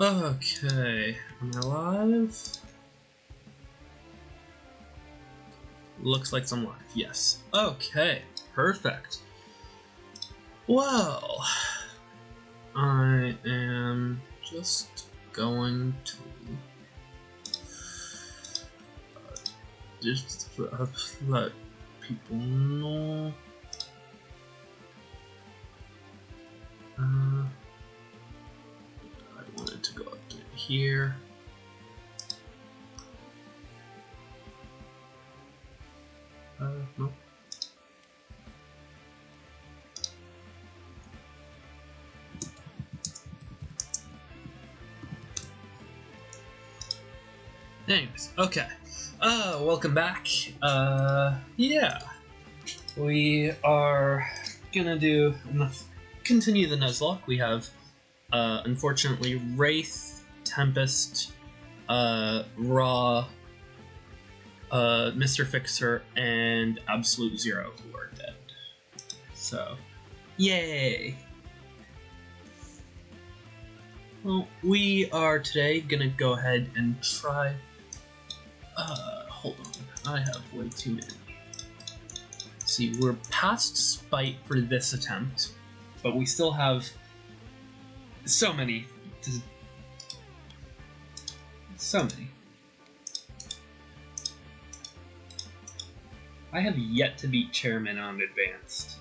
Okay, am I live? Looks like I'm live, yes. Okay, perfect. Well, I am just going to just let people know. I wanted to go up to here. No. Anyways, okay. Welcome back. Yeah. We are gonna continue the Nuzlocke. We have, unfortunately, Wraith, Tempest, Raw, Mr. Fixer, and Absolute Zero who are dead. So, yay! Well, we are today gonna go ahead and try. Hold on, I have way too many. See, we're past Spite for this attempt, but we still have so many. So many. I have yet to beat Chairman on Advanced.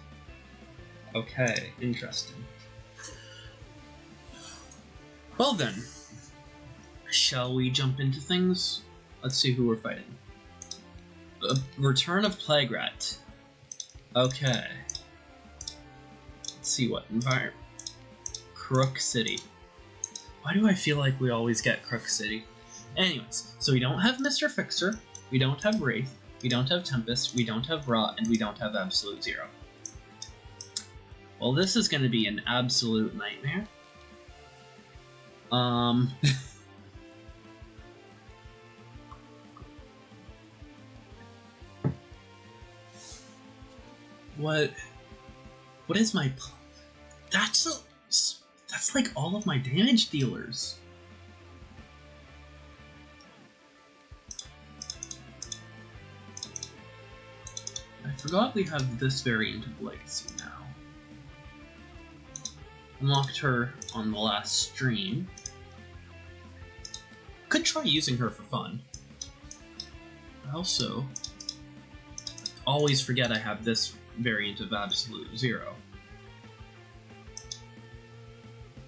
Okay, interesting. Well then, shall we jump into things? Let's see who we're fighting. Return of Plague Rat. Okay. Let's see what environment. Crook City. Why do I feel like we always get Crook City? Anyways, so we don't have Mr. Fixer, we don't have Wraith, we don't have Tempest, we don't have Raw, and we don't have Absolute Zero. Well, this is going to be an absolute nightmare. What is my... That's like all of my damage dealers. I forgot we have this variant of Legacy now. Unlocked her on the last stream. Could try using her for fun. I also always forget I have this variant of Absolute Zero.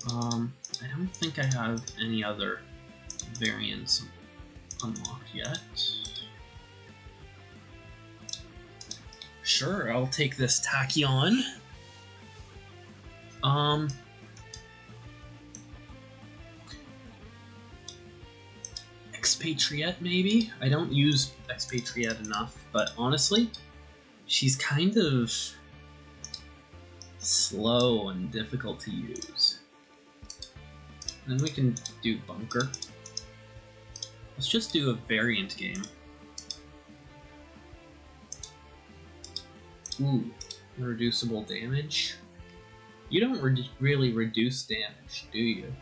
I don't think I have any other variants unlocked yet. Sure, I'll take this Tachyon. Expatriette, maybe? I don't use Expatriette enough, but honestly, she's kind of slow and difficult to use. Then we can do Bunker. Let's just do a variant game. Ooh, reducible damage. You don't really reduce damage, do you?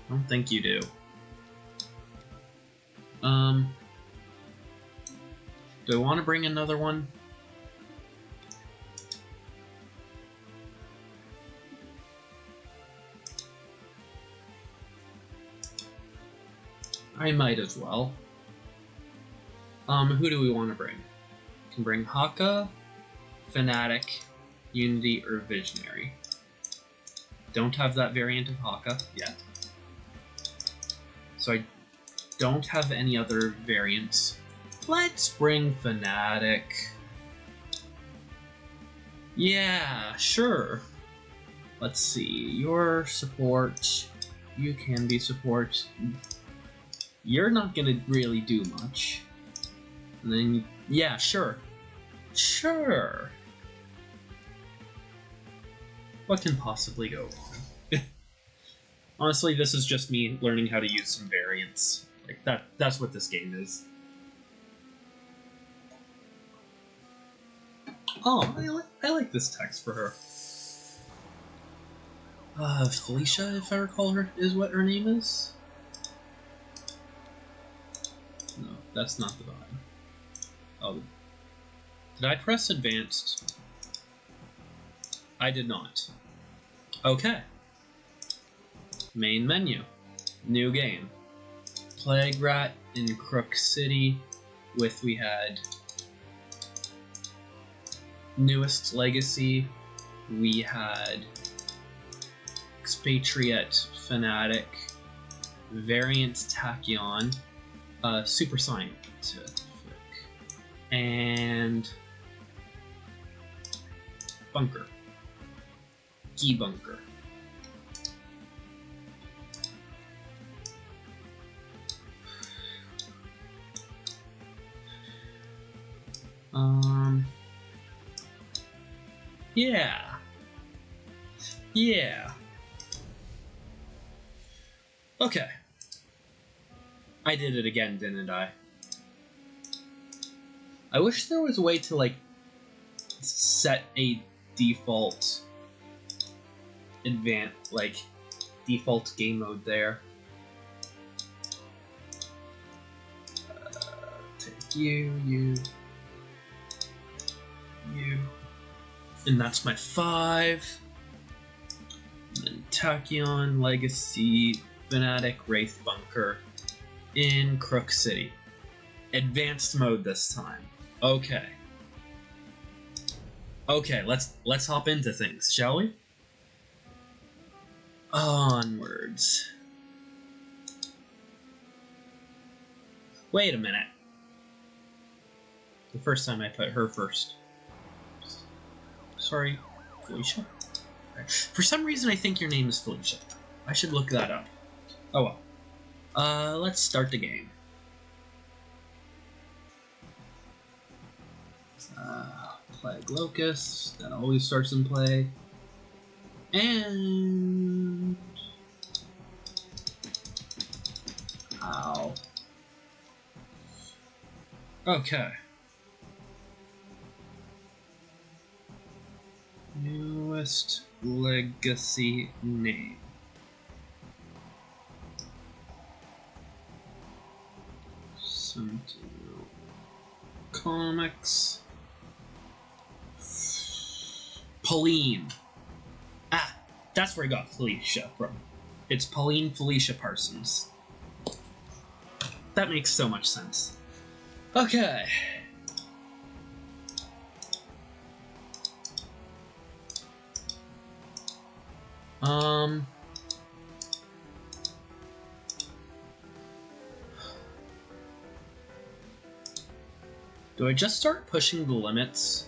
I don't think you do. Do I want to bring another one? I might as well. Who do we want to bring? We can bring Haka, Fanatic, Unity, or Visionary. Don't have that variant of Haka yet. So I don't have any other variants. Let's bring Fanatic. Yeah, sure. Let's see. Your support. You can be support. You're not gonna really do much. And then, yeah, sure. Sure. What can possibly go wrong? Honestly, this is just me learning how to use some variants. Like, that's what this game is. Oh, I like this text for her. Felicia, if I recall her, is what her name is? No, that's not the button. Oh. Did I press advanced? I did not. Okay. Main menu. New game. Plague Rat in Crook City with we had Newest Legacy, we had Expatriette Fanatic, Variant Tachyon, Super Scientific, and Bunker. Key Bunker. Yeah. Yeah. Okay. I did it again, didn't I? I wish there was a way to, like, set a default default game mode there. Take you. And that's my 5. And then Tachyon, Legacy, Fanatic, Wraith, Bunker in Crook City. Advanced mode this time. Okay. Okay, let's hop into things, shall we? Onwards. Wait a minute. The first time I put her first. Sorry, Felicia? For some reason I think your name is Felicia. I should look that up. Oh well. Let's start the game. Plague Locust, that always starts in play. And... Ow. Okay. Newest Legacy name. Sentinel Comics. Pauline. Ah, that's where I got Felicia from. It's Pauline Felicia Parsons. That makes so much sense. Okay. Do I just start pushing the limits?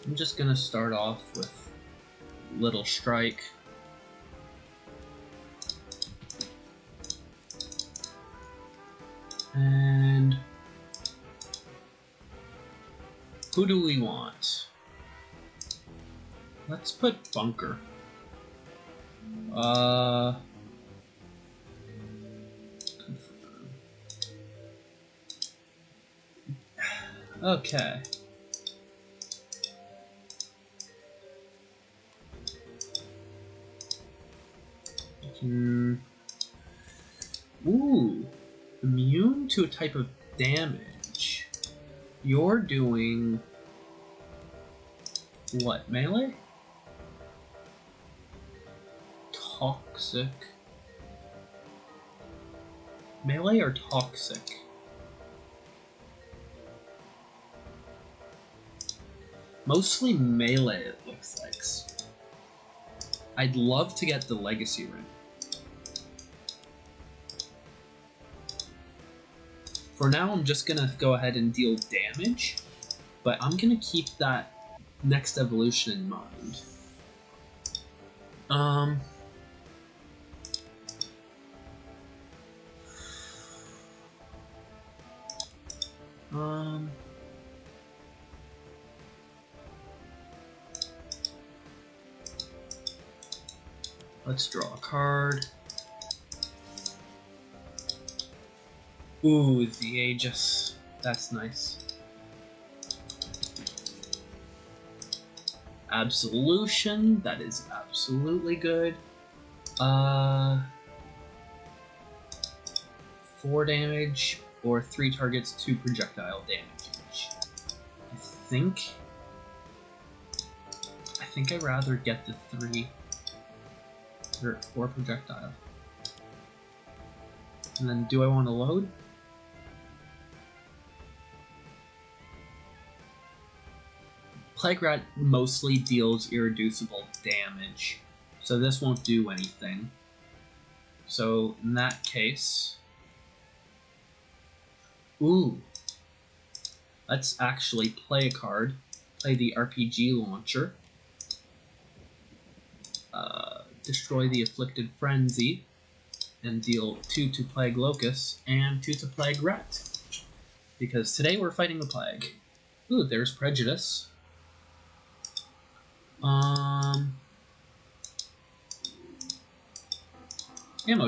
I'm just gonna start off with Little Strike. And who do we want? Let's put Bunker. Okay. Ooh. Immune to a type of damage. You're doing... what, melee? Toxic. Melee or toxic? Mostly melee, it looks like. I'd love to get the Legacy Ring. For now, I'm just gonna go ahead and deal damage, but I'm gonna keep that next evolution in mind. Let's draw a card. Ooh, the Aegis. That's nice. Absolution. That is absolutely good. 4 damage or 3 targets, 2 projectile damage each. I think I'd rather get the 3 or 4 projectile. And then do I want to load? Plague Rat mostly deals irreducible damage, so this won't do anything. So in that case, ooh, let's actually play a card. Play the RPG launcher. Destroy the Afflicted Frenzy, and deal 2 to Plague Locust and 2 to Plague Rat. Because today we're fighting the Plague. Ooh, there's Prejudice. Ammo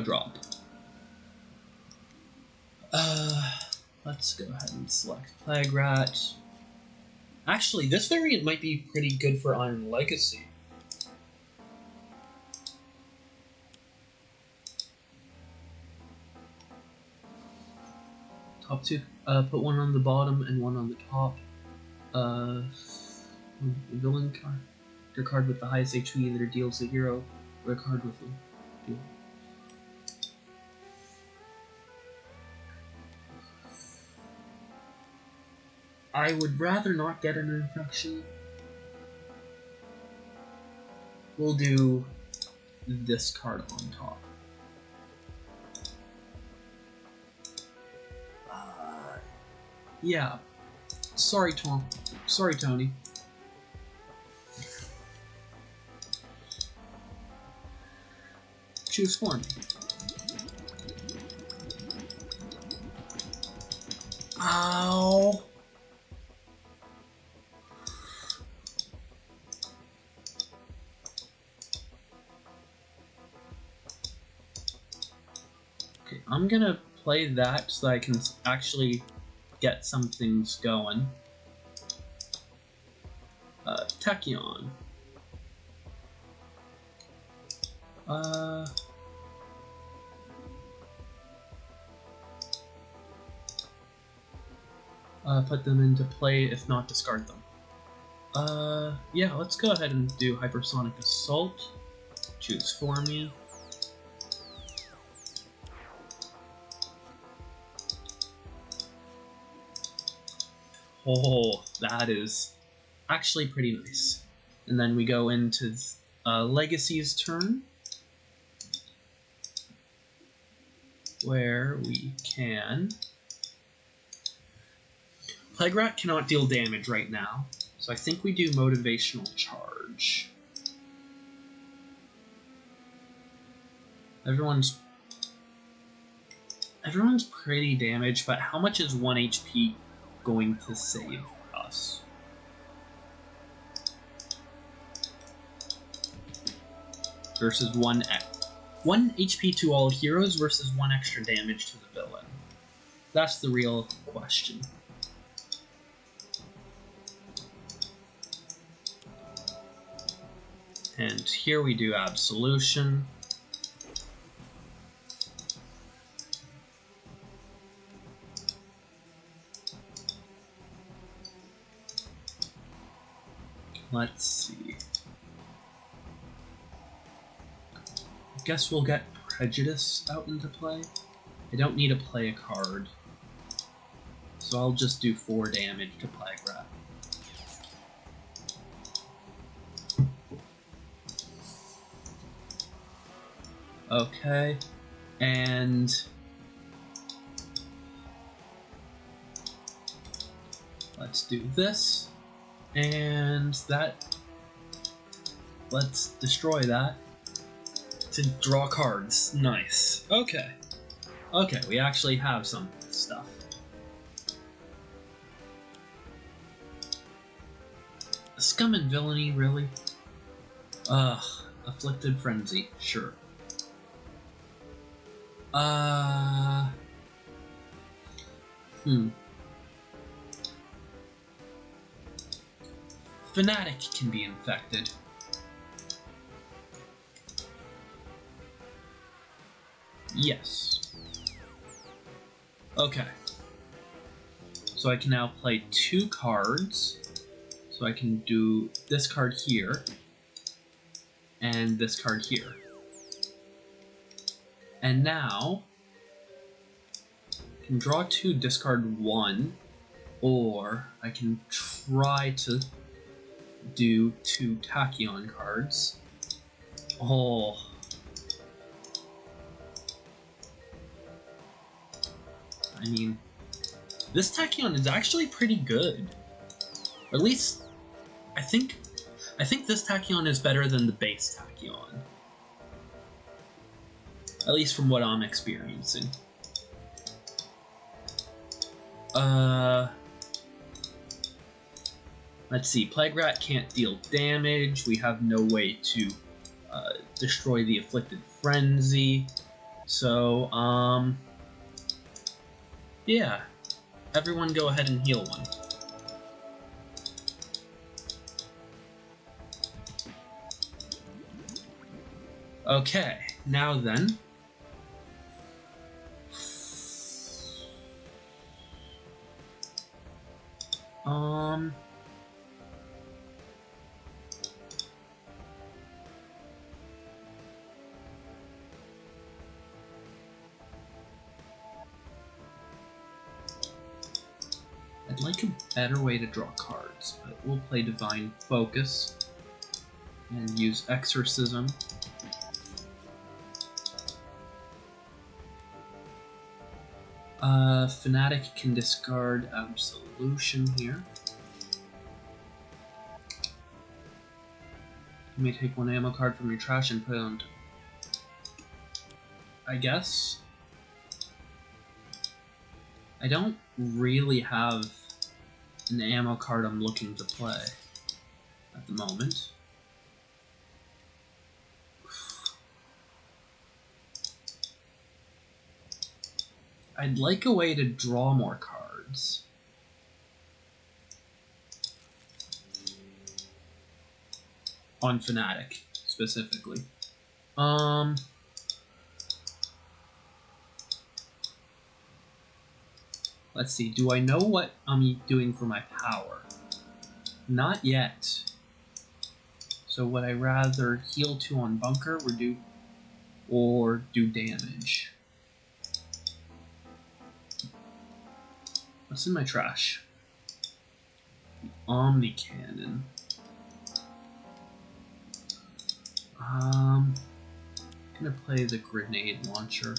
drop. Let's go ahead and select Plague Rat. Actually, this variant might be pretty good for Iron Legacy. Top 2, put 1 on the bottom and 1 on the top. Villain card. Your card with the highest HP either deals a hero or a card with a deal. I would rather not get an infection. We'll do this card on top. Yeah. Sorry, Tom. Sorry, Tony. Choose for me. Ow. Okay, I'm gonna play that so I can actually get some things going. Tachyon. Put them into play, if not discard them. Yeah, let's go ahead and do Hypersonic Assault. Choose for me. Oh, that is actually pretty nice. And then we go into Legacy's turn, where we can... Plague Rat cannot deal damage right now, so I think we do Motivational Charge. Everyone's pretty damaged, but how much is 1 HP going to save us? Versus 1 HP to all heroes versus 1 extra damage to the villain. That's the real question. And here we do Absolution. Let's see. I guess we'll get Prejudice out into play. I don't need to play a card, so I'll just do 4 damage to Plague Rat. Okay, and let's do this, and that. Let's destroy that to draw cards. Nice. Okay. Okay, we actually have some stuff. Scum and Villainy, really? Ugh. Afflicted Frenzy, sure. Fanatic can be infected. Yes. Okay. So I can now play 2 cards. So I can do this card here, and this card here. And now, I can draw 2, discard 1, or I can try to do 2 Tachyon cards. Oh. I mean, this Tachyon is actually pretty good. Or at least, I think this Tachyon is better than the base Tachyon. At least from what I'm experiencing. Let's see. Plague Rat can't deal damage. We have no way to destroy the Afflicted Frenzy. So, yeah. Everyone go ahead and heal 1. Okay, now then. I'd like a better way to draw cards, but we'll play Divine Focus and use Exorcism. Fanatic can discard Absolution here. You may take 1 ammo card from your trash and put it on. I guess. I don't really have an ammo card I'm looking to play at the moment. I'd like a way to draw more cards. On Fanatic, specifically. Let's see, do I know what I'm doing for my power? Not yet. So would I rather heal 2 on Bunker or do damage? What's in my trash? Omni Cannon. I'm gonna play the Grenade Launcher.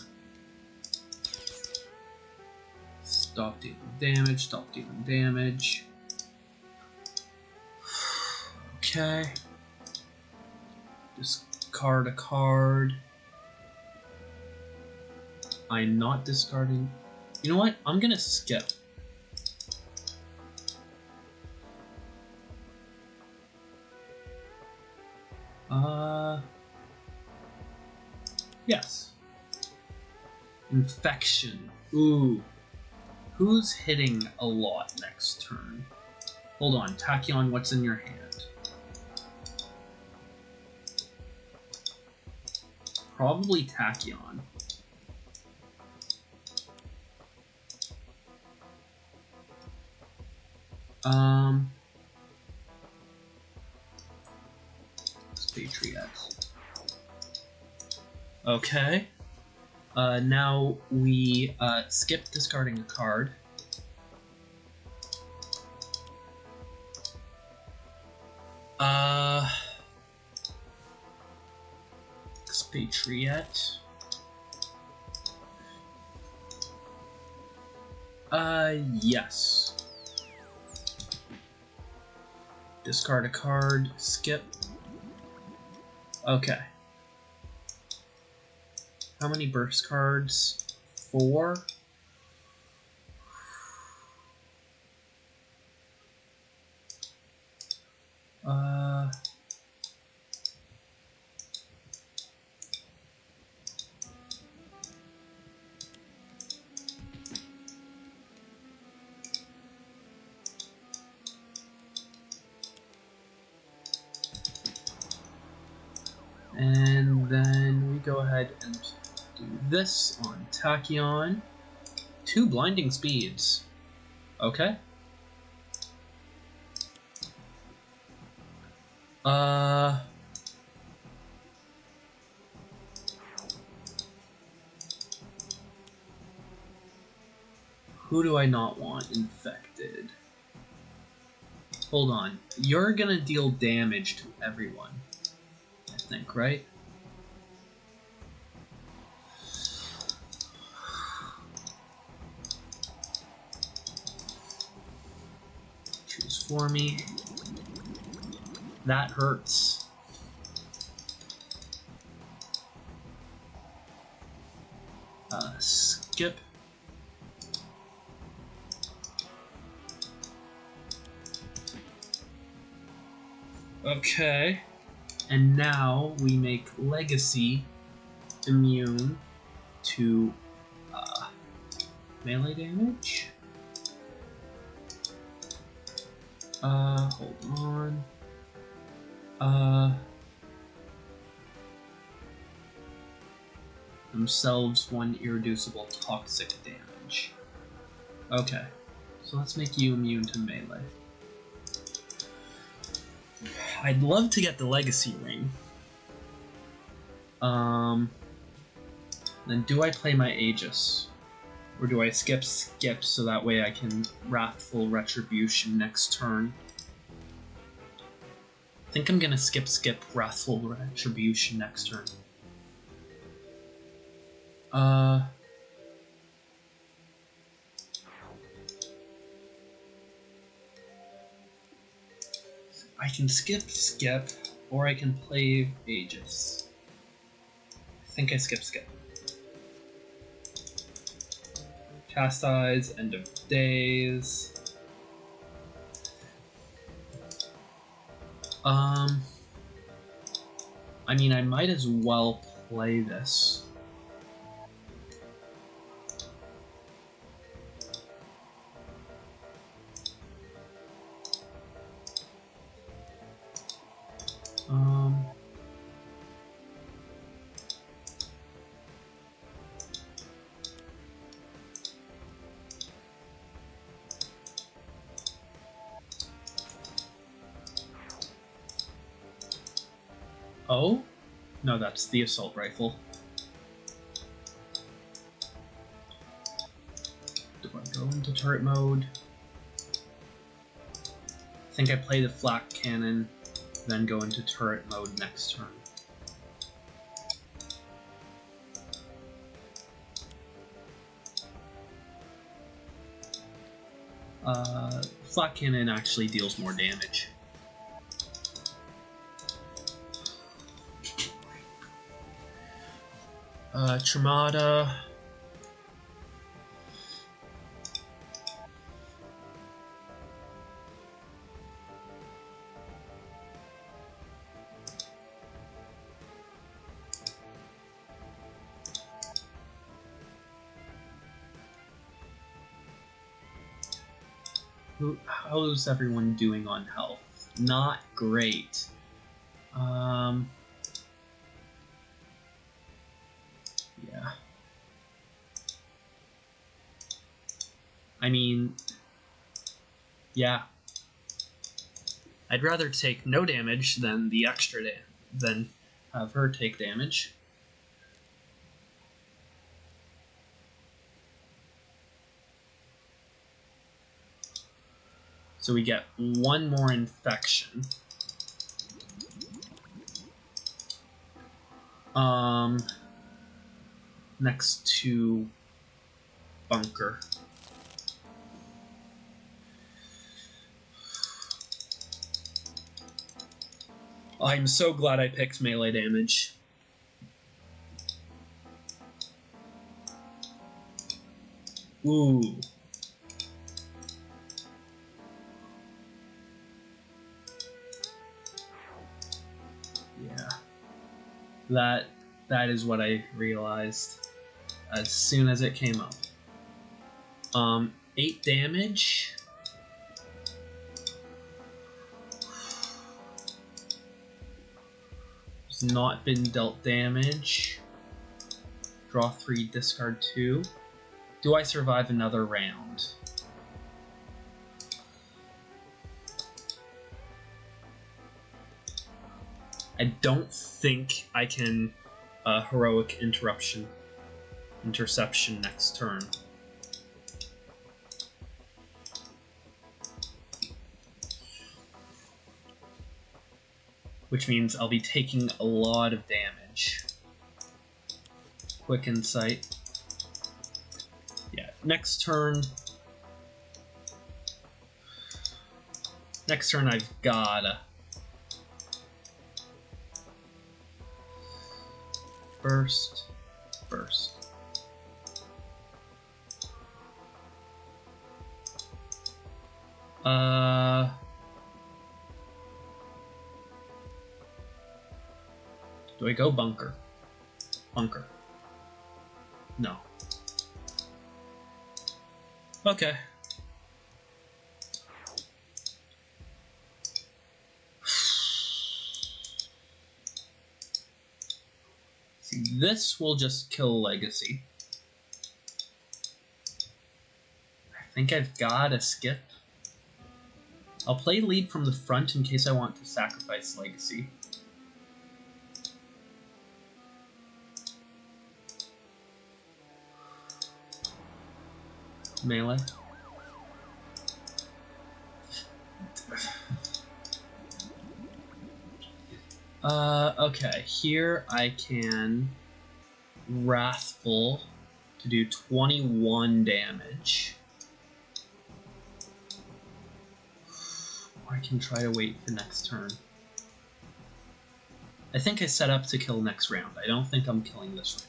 Stop dealing damage, stop dealing damage. Okay. Discard a card. I'm not discarding. You know what? I'm gonna skip. Yes. Infection. Ooh. Who's hitting a lot next turn? Hold on, Tachyon, what's in your hand? Probably Tachyon. Expatriette. Okay. Now we skip discarding a card. Expatriette. Yes. Discard a card, skip. Okay. How many burst cards? 4? ahead and do this on Tachyon. 2 blinding speeds. Okay. Who do I not want infected? Hold on. You're gonna deal damage to everyone, I think, right? Choose for me. That hurts. Skip. Okay. And now we make Legacy immune to melee damage. Hold on. Themselves 1 irreducible toxic damage. Okay. So let's make you immune to melee. I'd love to get the Legacy Ring. Then do I play my Aegis? Or do I skip so that way I can Wrathful Retribution next turn? I think I'm gonna skip Wrathful Retribution next turn. I can skip, or I can play Aegis. I think I skip. Chastise, End of Days. I mean, I might as well play this. Oh? No, that's the assault rifle. Do I go into turret mode? I think I play the flak cannon, then go into turret mode next turn. Flak cannon actually deals more damage. Tremata. How's everyone doing on health? Not great. Yeah. I mean, yeah. I'd rather take no damage than the extra than have her take damage. So we get 1 more infection. Next to bunker. I'm so glad I picked melee damage. Ooh. Yeah. That is what I realized as soon as it came up. 8 damage. Not been dealt damage. Draw 3, discard 2. Do I survive another round? I don't think I can heroic interception next turn. Which means I'll be taking a lot of damage. Quick insight. Yeah, next turn I've gotta burst. Do I go bunker? Bunker. No. Okay. See, this will just kill Legacy. I think I've gotta skip. I'll play lead from the front in case I want to sacrifice Legacy. Melee. Okay, here I can Wrathful to do 21 damage. Or I can try to wait for next turn. I think I set up to kill next round. I don't think I'm killing this round.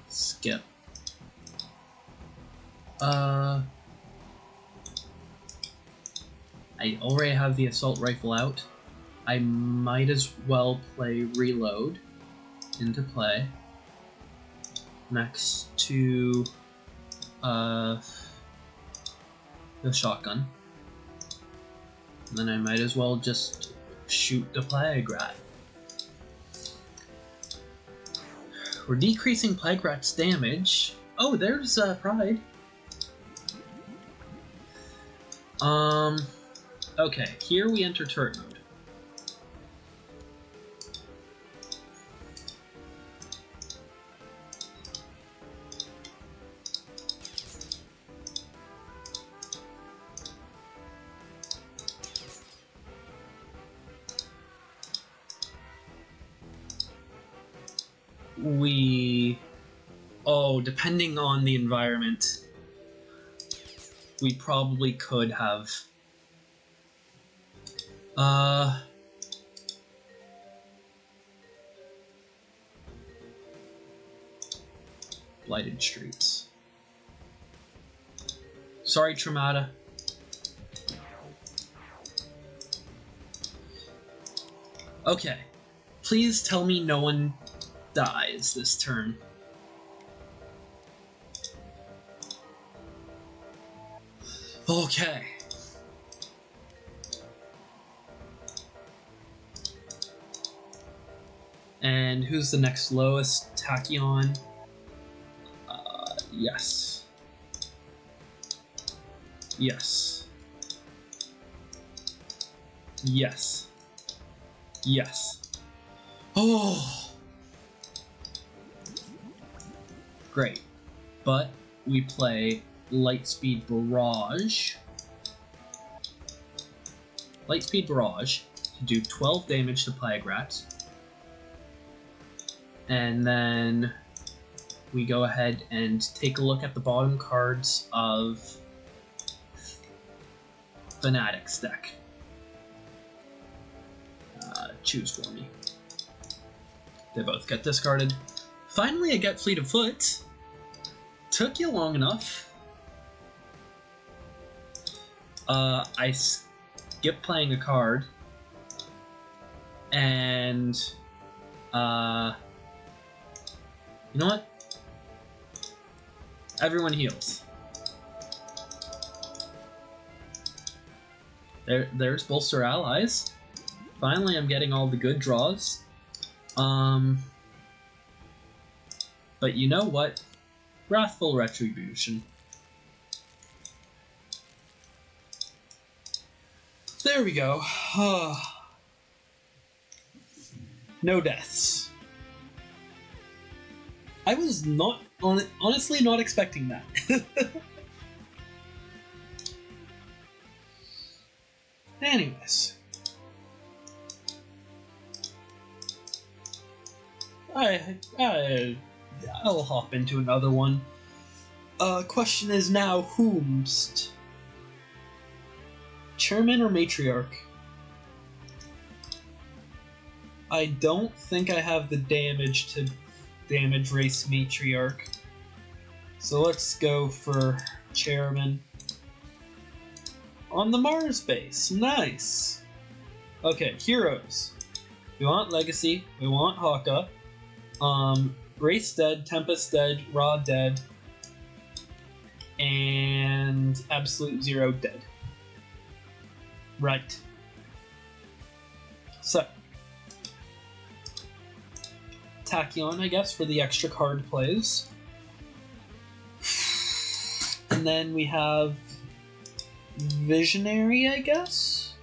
Skip. I already have the assault rifle out. I might as well play reload into play next to the shotgun. And then I might as well just shoot the Plague Rat. We're decreasing Plague Rat's damage. Oh, there's Pride. Okay, here we enter turret mode. Depending on the environment, we probably could have Blighted Streets. Sorry, Tremata. Okay. Please tell me no one dies this turn. Okay. And who's the next lowest? Tachyon. Yes. Yes. Yes. Yes. Oh! Great. But we play Lightspeed Barrage. Lightspeed Barrage to do 12 damage to Plague Rat. And then we go ahead and take a look at the bottom cards of Fanatic's deck. Choose for me. They both get discarded. Finally, I get Fleet of Foot. Took you long enough. I skip playing a card. And You know what? Everyone heals. There's bolster allies. Finally, I'm getting all the good draws. But you know what? Wrathful Retribution. There we go. No deaths. I was honestly not expecting that. Anyways. I'll hop into another one. Question is now whomst? Chairman or Matriarch? I don't think I have the damage to damage race Matriarch. So let's go for Chairman. On the Mars base, nice! Okay, heroes. We want Legacy, we want Haka. Wraith dead, Tempest dead, Ra dead, and Absolute Zero dead. Right. So, Tachyon, I guess, for the extra card plays. And then we have Visionary, I guess?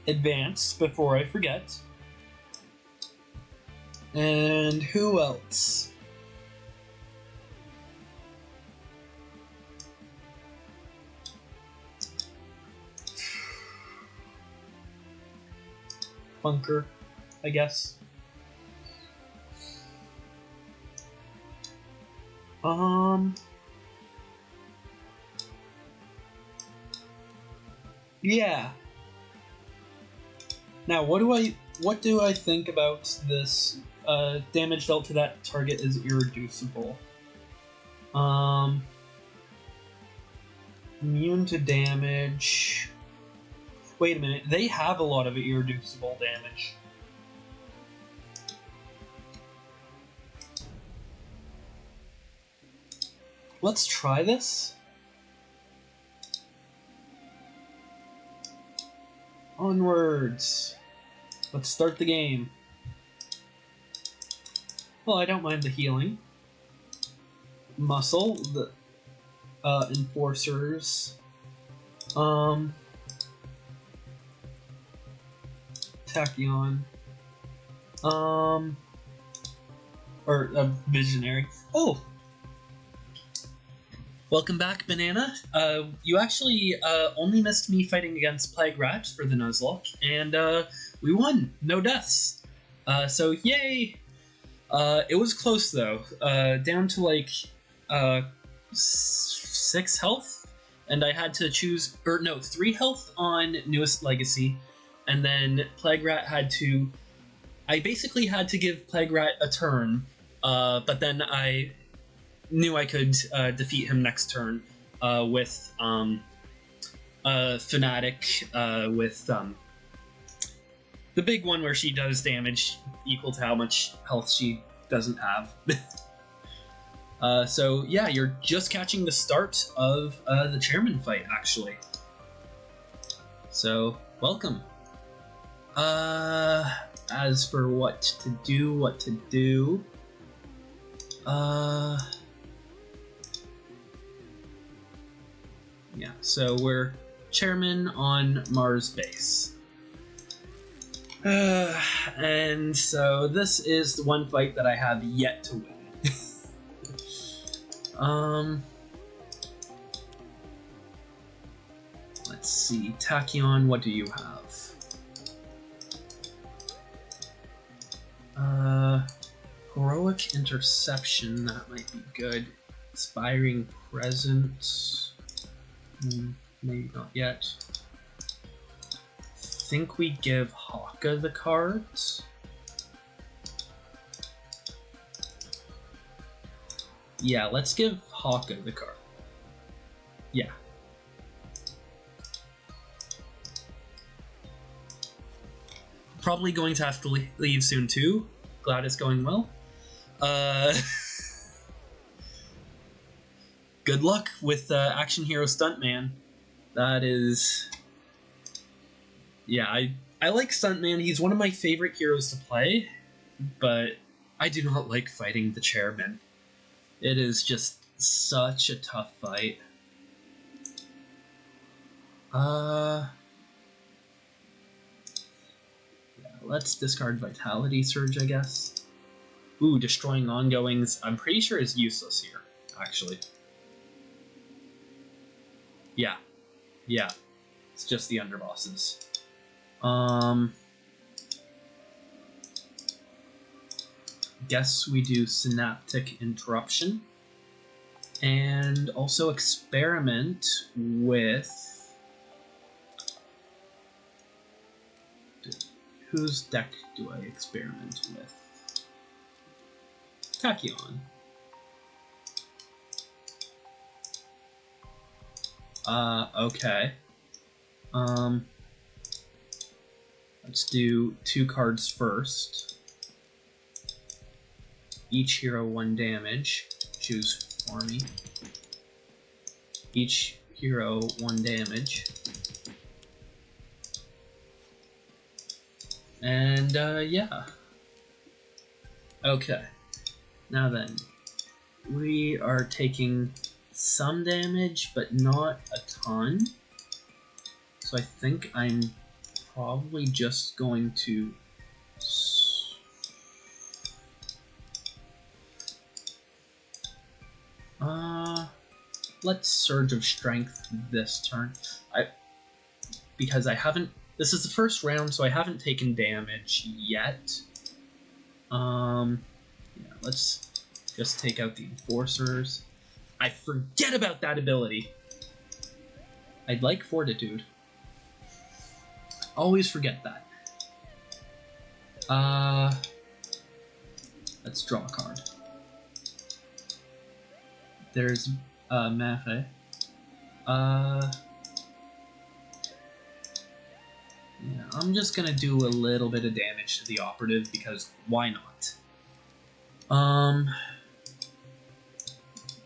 Advance, before I forget. And who else? Bunker, I guess. Yeah. Now, what do I think about this? Damage dealt to that target is irreducible. Immune to damage. Wait a minute, they have a lot of irreducible damage. Let's try this. Onwards. Let's start the game. Well, I don't mind the healing. Muscle, the enforcers. Tachyon. Or Visionary. Oh! Welcome back, Banana. You actually only missed me fighting against Plague Rat for the Nuzlocke, and we won! No deaths! So yay! It was close though. Down to like 6 health, and I had to choose, 3 health on Newest Legacy, and then Plague Rat had to. I basically had to give Plague Rat a turn, but then I knew I could defeat him next turn with Fanatic, with the big one where she does damage equal to how much health she doesn't have. So yeah, you're just catching the start of the Chairman fight, actually. So, welcome. As for what to do... Yeah, so we're Chairman on Mars base. And so this is the one fight that I have yet to win. Let's see, Tachyon, what do you have? Heroic Interception, that might be good. Inspiring Presence, maybe not yet. Think we give Haka the cards. Yeah, let's give Haka the card. Yeah. Probably going to have to leave soon too. Glad it's going well. Good luck with Action Hero Stuntman. That is... Yeah, I like Stuntman. He's one of my favorite heroes to play, but I do not like fighting the chairman. It is just such a tough fight. Yeah, let's discard Vitality Surge, I guess. Ooh, destroying ongoings. I'm pretty sure is useless here, actually. Yeah. Yeah. It's just the underbosses. Guess we do Synaptic Interruption. And also experiment with... Whose deck do I experiment with? Tachyon. Okay. Let's do 2 cards first. Each hero 1 damage. Choose for me. Each hero 1 damage. And, yeah. Okay. Now then, we are taking some damage, but not a ton. So I think I'm probably just going to... let's Surge of Strength this turn. Because I haven't... This is the first round, so I haven't taken damage yet. Yeah, let's just take out the Enforcers. I forget about that ability. I'd like Fortitude. Always forget that. Let's draw a card. There's Mafe. Yeah, I'm just gonna do a little bit of damage to the Operative because why not? I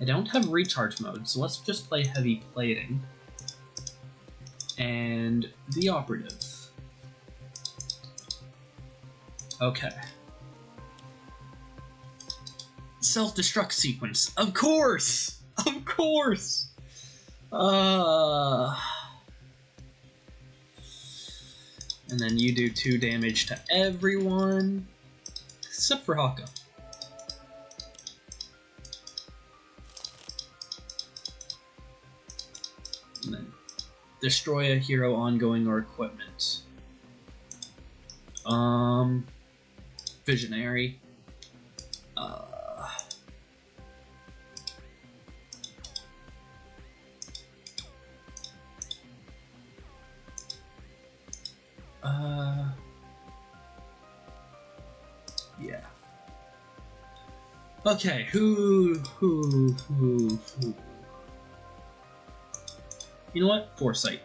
don't have recharge mode, so let's just play Heavy Plating. And the Operative. Okay. Self-destruct sequence. Of course! Of course! And then you do 2 damage to everyone, except for Haka. And then destroy a hero, ongoing, or equipment. Visionary. Yeah. Okay, who? You know what? Foresight.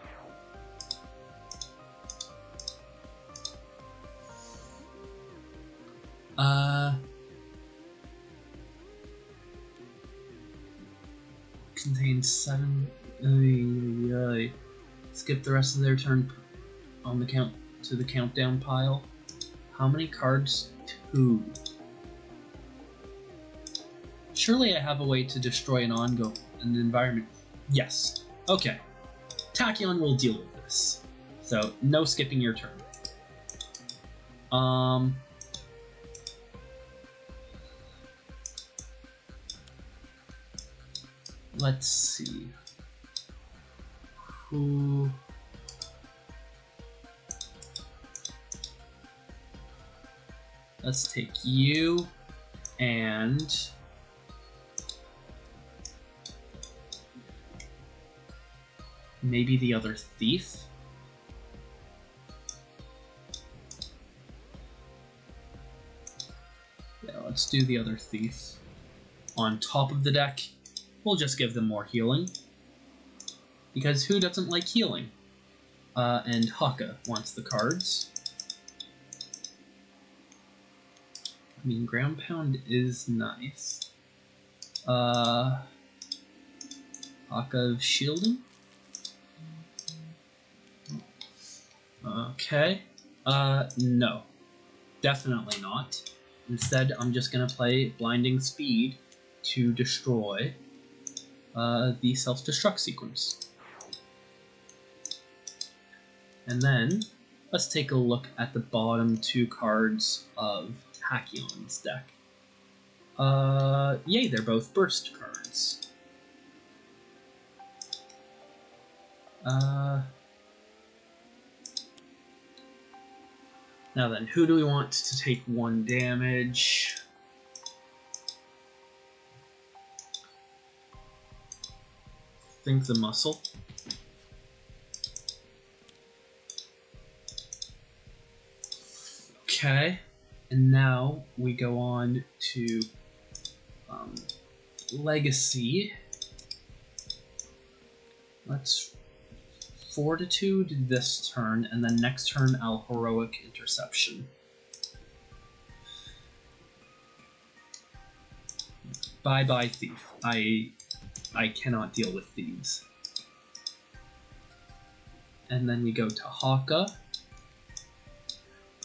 Contains 7. Skip the rest of their turn on the count to the countdown pile. How many cards? 2. Surely I have a way to destroy an environment. Yes. Okay. Tachyon will deal with this. So no skipping your turn. Let's see. Who? Let's take you and maybe the other thief. Yeah, let's do the other thief. On top of the deck, we'll just give them more healing. Because who doesn't like healing? And Haka wants the cards. I mean, ground pound is nice. Haka shielding? Okay. No. Definitely not. Instead, I'm just gonna play Blinding Speed to destroy the self-destruct sequence. And then, let's take a look at the bottom two cards of Tachyon's deck. Yay, they're both burst cards. Now then, who do we want to take 1 damage? Think the muscle. Okay, and now we go on to Legacy. Let's Fortitude this turn, and then next turn I'll Heroic Interception. Bye-bye, Thief. I cannot deal with thieves. And then we go to Haka,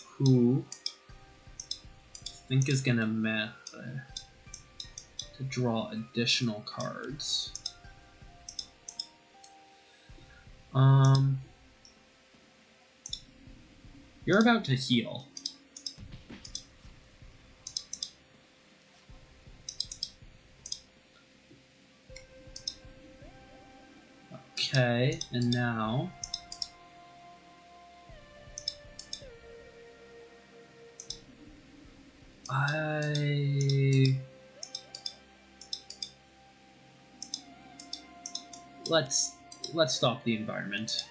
who I think is gonna meta to draw additional cards. You're about to heal. Okay, and now let's stop the environment.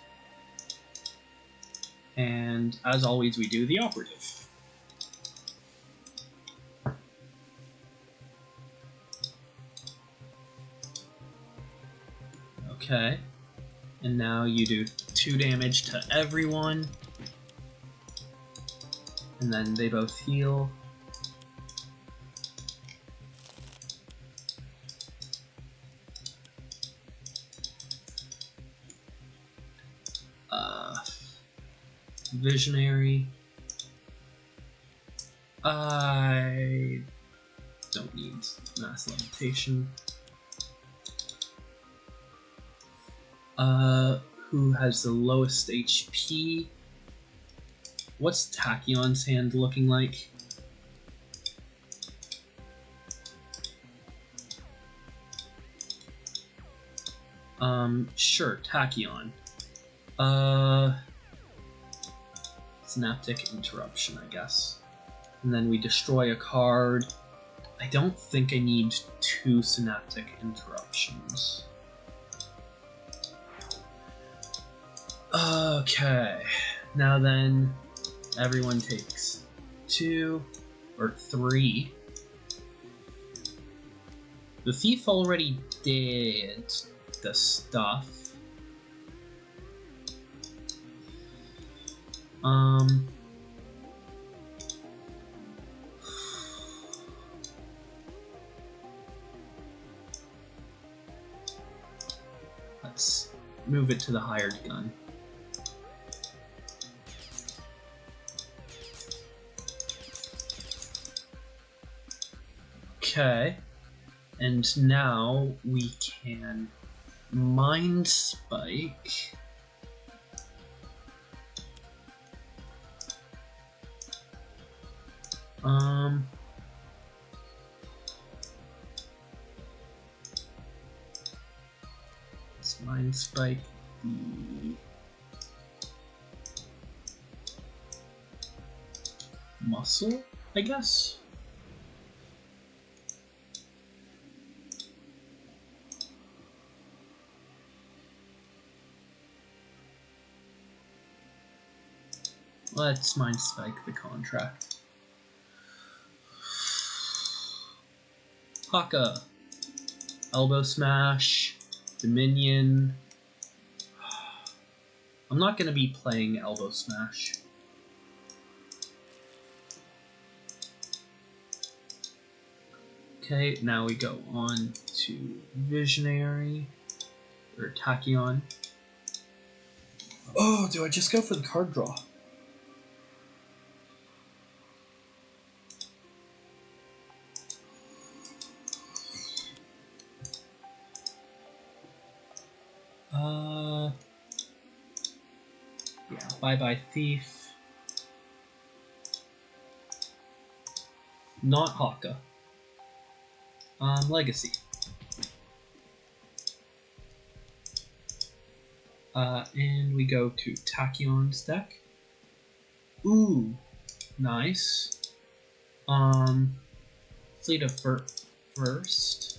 And as always, we do the Operative. Okay, and now you do 2 damage to everyone, and then they both heal. Visionary. I don't need mass levitation. Who has the lowest HP? What's Tachyon's hand looking like? Sure, Tachyon. Synaptic Interruption, I guess. And then we destroy a card. I don't think I need 2 Synaptic Interruptions. Okay. Now then, everyone takes 2 or 3. The Thief already did the stuff. Let's move it to the hired gun. Okay, and now we can Mind Spike. Let's Mind Spike the muscle, I guess. Let's Mind Spike the contract. Haka, Elbow Smash, Dominion. I'm not going to be playing Elbow Smash. Okay, now we go on to Visionary, or Tachyon. Oh, do I just go for the card draw? Yeah, bye-bye Thief. Not Haka. Legacy. And we go to Tachyon's deck. Ooh, nice. Fleet of First.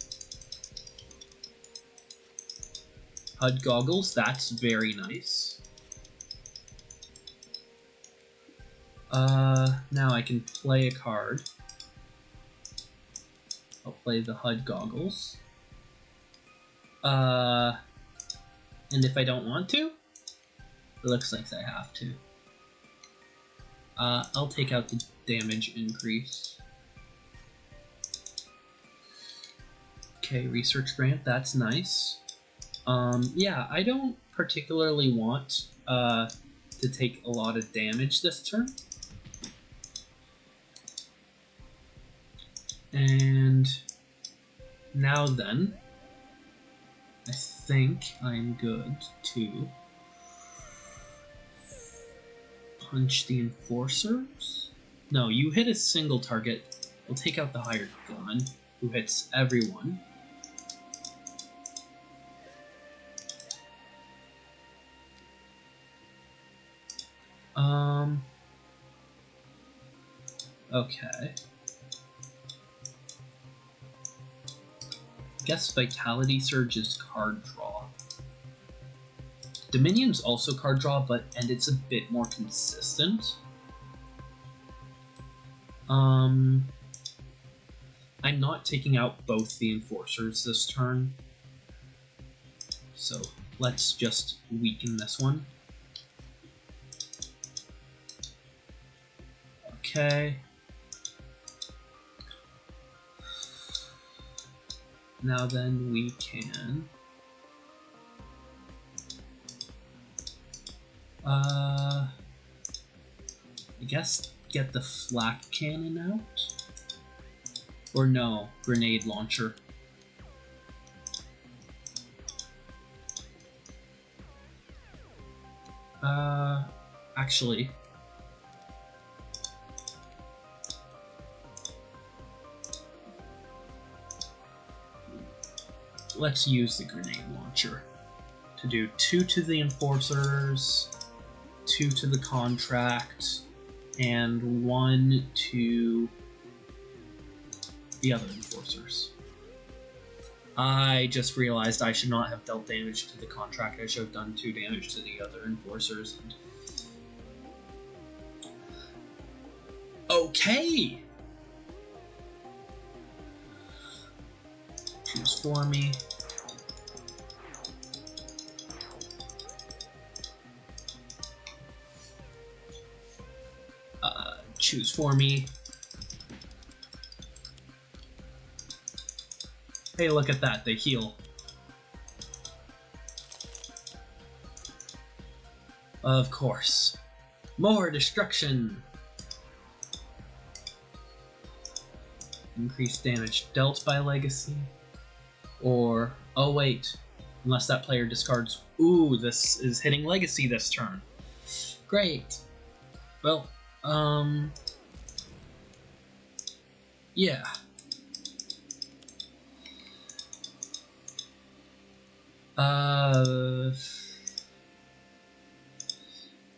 HUD Goggles, that's very nice. Now I can play a card. I'll play the HUD Goggles. And if I don't want to, it looks like I have to. I'll take out the damage increase. Okay, Research Grant, that's nice. Yeah, I don't particularly want to take a lot of damage this turn. And now then, I think I'm good to punch the Enforcers. No, you hit a single target. We'll take out the hired gun, who hits everyone. Okay. I guess Vitality Surge is card draw. Dominion's also card draw, and it's a bit more consistent. I'm not taking out both the Enforcers this turn, so let's just weaken this one. Okay. Now then we can I guess get the flak cannon out? Or no, grenade launcher. Actually, let's use the grenade launcher to do 2 to the Enforcers, 2 to the Contract, and 1 to the other Enforcers. I just realized I should not have dealt damage to the Contract. I should have done 2 damage to the other Enforcers. Okay! Choose for me. Choose for me. Hey, look at that, they heal. Of course. More destruction! Increased damage dealt by Legacy. Or, oh wait, unless that player discards... Ooh, this is hitting Legacy this turn. Great. Well, yeah. I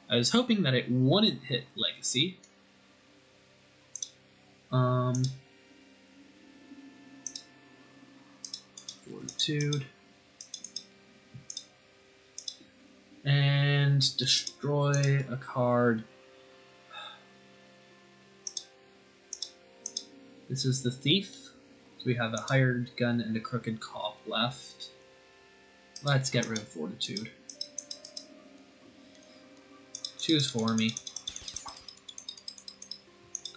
was hoping that it wouldn't hit Legacy. Fortitude. And destroy a card. This is the Thief. So we have a hired gun and a crooked cop left. Let's get rid of Fortitude. Choose for me.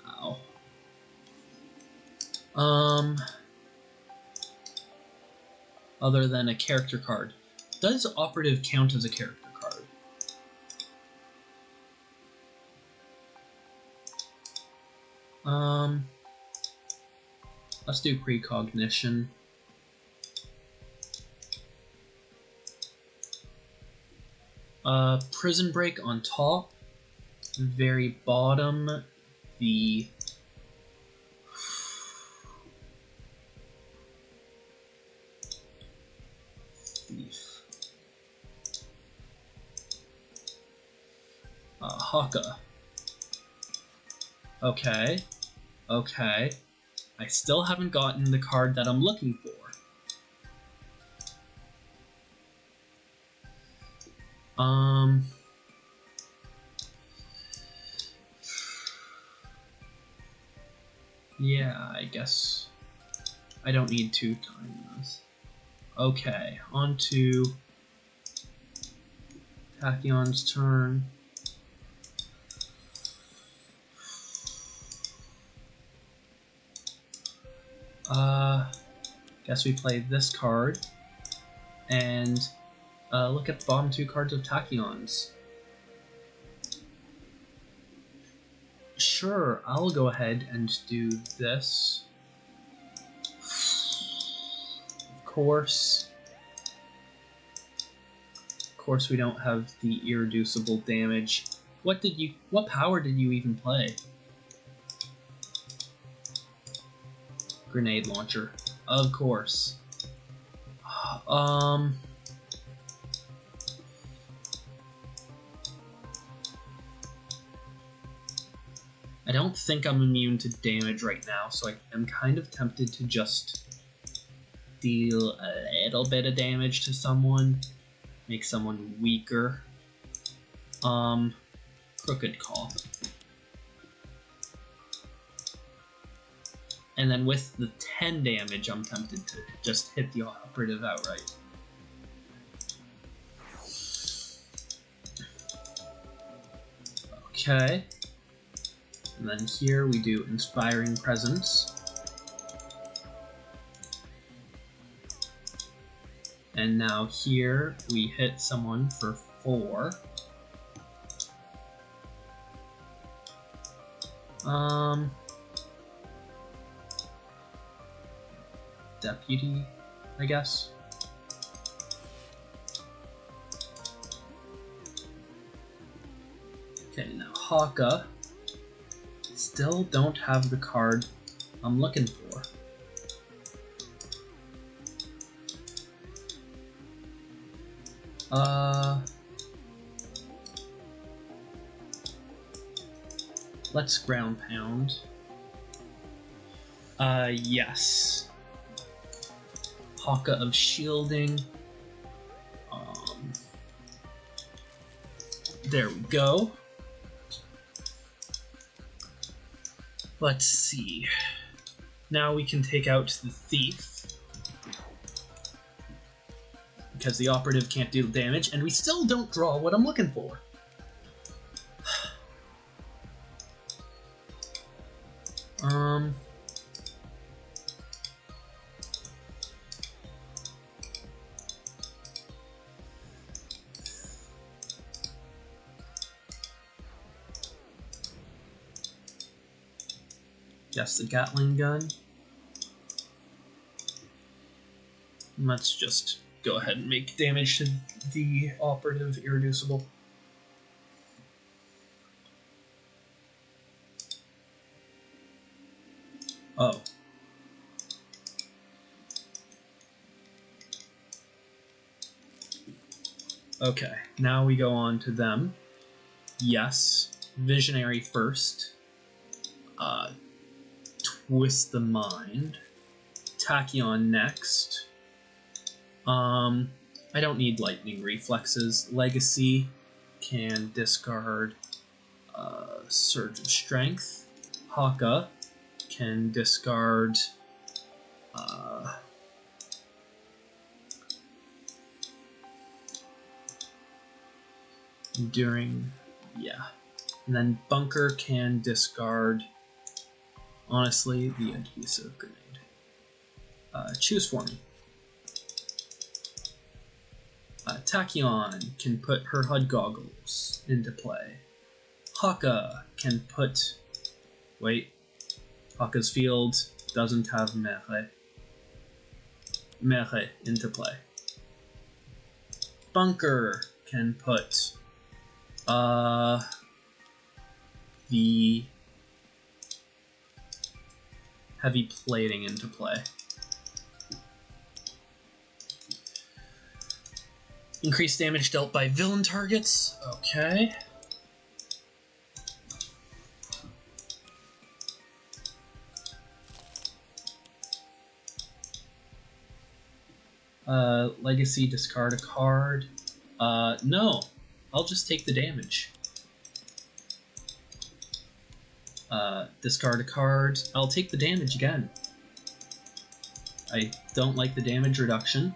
Ow. other than a character card. Does Operative count as a character card? Let's do Precognition. Prison Break on top. Very bottom, the Thief. Haka. Okay. Okay. I still haven't gotten the card that I'm looking for. Yeah, I guess I don't need to time this. Okay, on to Tachyon's turn. Guess we play this card and look at the bottom two cards of Tachyon's. Sure, I'll go ahead and do this. Of course, we don't have the irreducible damage. What power did you even play? Grenade launcher. Of course. I don't think I'm immune to damage right now, so I am kind of tempted to just deal a little bit of damage to someone, make someone weaker. Crooked Call. And then with the 10 damage, I'm tempted to just hit the Operative outright. Okay. And then here we do Inspiring Presence. And now here we hit someone for 4. Deputy, I guess. Okay, now Haka. Still don't have the card I'm looking for. Let's ground pound. Yes. Haka of shielding. There we go. Let's see. Now we can take out the Thief, because the Operative can't deal damage, and we still don't draw what I'm looking for. Guess the Gatling gun. Let's just go ahead and make damage to the Operative irreducible. Oh. Okay, now we go on to them. Yes, Visionary first. Twist the Mind. Tachyon next. I don't need Lightning Reflexes. Legacy can discard Surge of Strength. Haka can discard Enduring, yeah. And then Bunker can discard, honestly, the Adhesive Grenade. Choose for me. Tachyon can put her HUD goggles into play. Haka can put... Wait. Haka's field doesn't have Mere into play. Bunker can put the heavy plating into play. Increased damage dealt by villain targets. Okay. Legacy, discard a card. No. I'll just take the damage. Discard a card. I'll take the damage again. I don't like the damage reduction.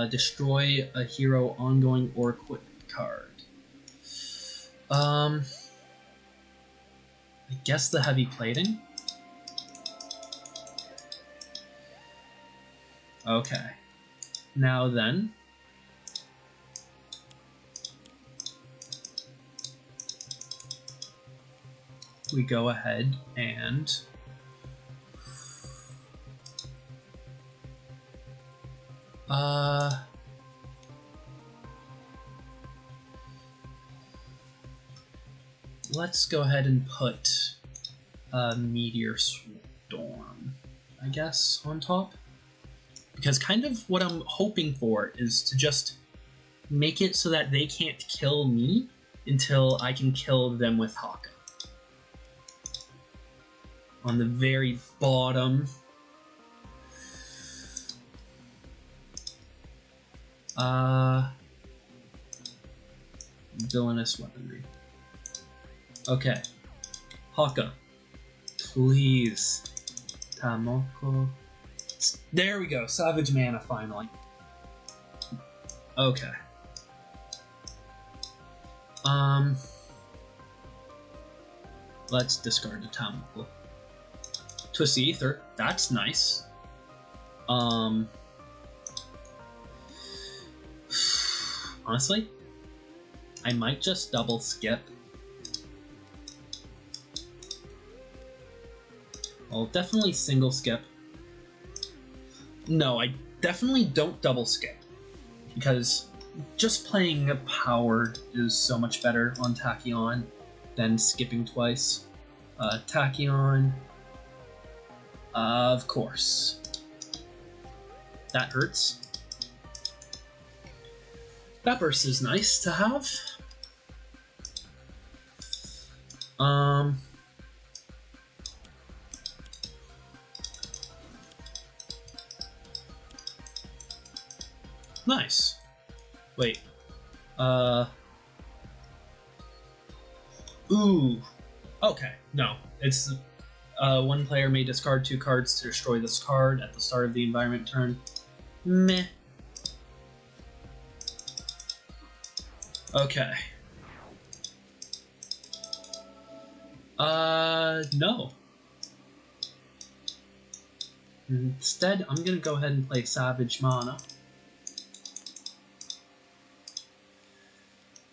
Destroy a hero ongoing or quit card. I guess the heavy plating? Okay. Now then. We go ahead and let's go ahead and put Meteor Storm, I guess, on top. Because kind of what I'm hoping for is to just make it so that they can't kill me until I can kill them with Haka. On the very bottom. Villainous weaponry. Okay. Haka. Please. Tamoko. There we go. Savage Mana finally. Okay. Let's discard the Tamoko. Twist the Ether. That's nice. Honestly, I might just double skip. I'll definitely single skip. No, I definitely don't double skip. Because just playing a power is so much better on Tachyon than skipping twice. Tachyon. Of course. That hurts. That burst is nice to have. Nice. Wait. Ooh. Okay, no. It's one player may discard 2 cards to destroy this card at the start of the environment turn. Meh. Okay. No. Instead, I'm gonna go ahead and play Savage Mana.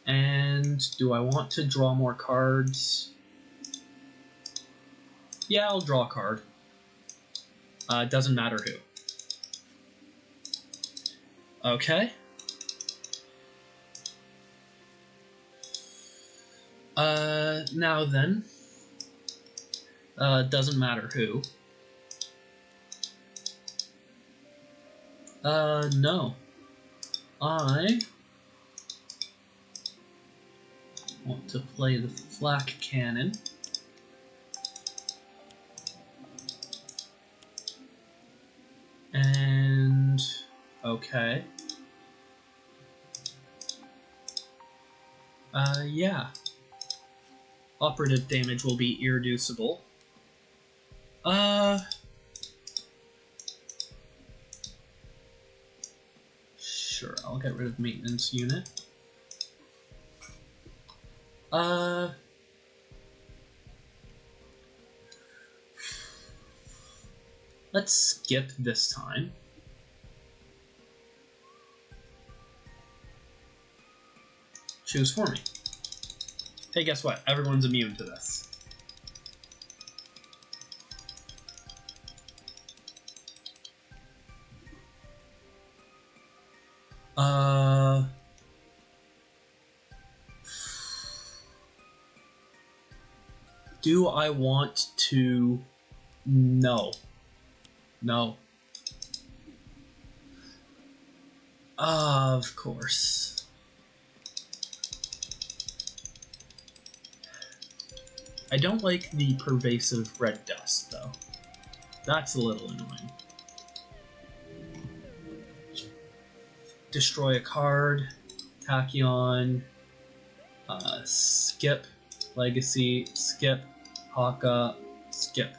And do I want to draw more cards? Yeah, I'll draw a card. Doesn't matter who. Okay. Now then. Doesn't matter who. No. I want to play the Flak Cannon. And okay. Yeah. Operative damage will be irreducible. Sure, I'll get rid of maintenance unit. Let's skip this time. Choose for me. Hey, guess what? Everyone's immune to this. Do I want to? No. No. Of course. I don't like the pervasive red dust, though. That's a little annoying. Destroy a card. Tachyon. Skip. Legacy. Skip. Haka. Skip.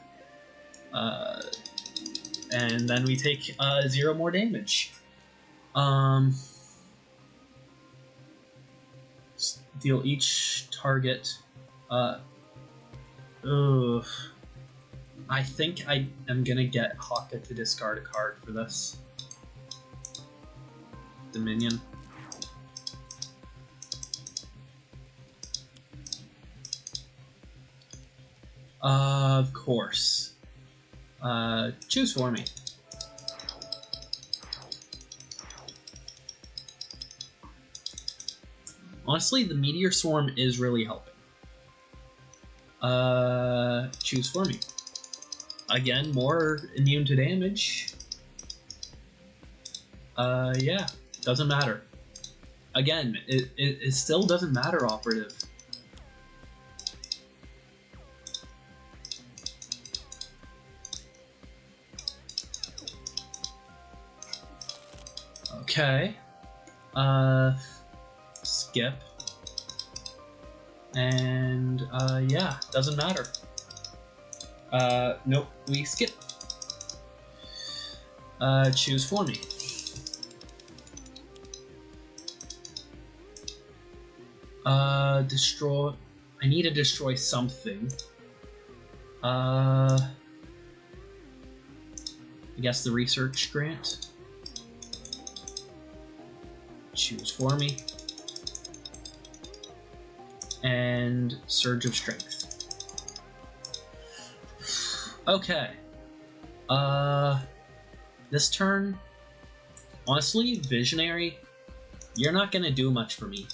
And then we take 0 more damage. Deal each target. I think I am gonna get Haka to discard a card for this. Dominion. Of course. Choose for me. Honestly, the Meteor Swarm is really helping. Choose for me. Again, more immune to damage. Yeah, doesn't matter. Again, it still doesn't matter, Operative. Okay. Skip. And, yeah, doesn't matter. Nope, we skip. Choose for me. Destroy... I need to destroy something. I guess the research grant. Choose for me. And Surge of Strength. Okay. This turn, honestly, Visionary, you're not gonna do much for me.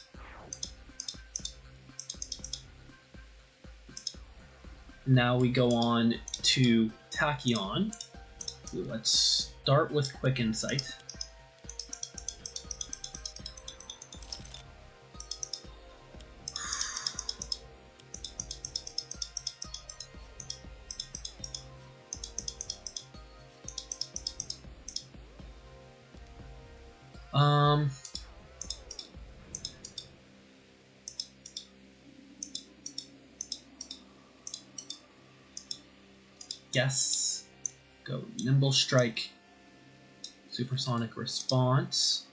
Now we go on to Tachyon. Let's start with Quick Insight. Guess. Go Nimble Strike. Supersonic Response.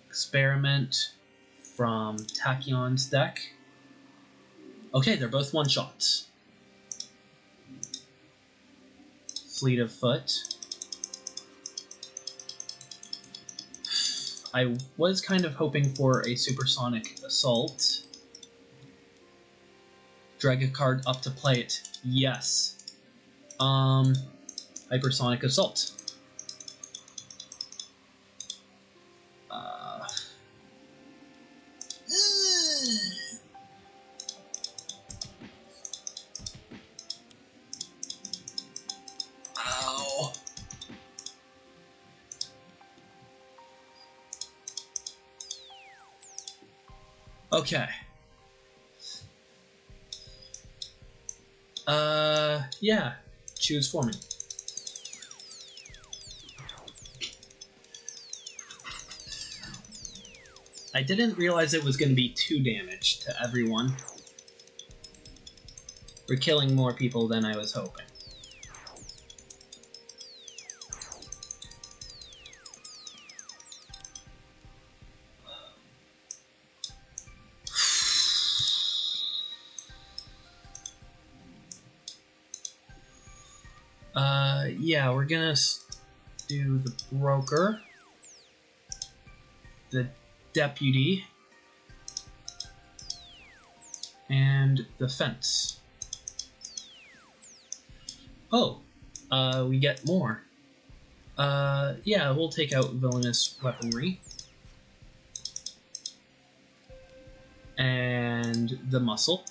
Experiment from Tachyon's deck. Okay, they're both one-shots. Fleet of Foot. I was kind of hoping for a Supersonic Assault. Drag a card up to play it. Yes. Hypersonic Assault. Ow. Okay. Yeah. Choose for me. I didn't realize it was going to be 2 damage to everyone. We're killing more people than I was hoping. Yeah, we're gonna do the Broker, the Deputy, and the Fence. Oh, we get more. Yeah, we'll take out Villainous Weaponry. And the Muscle.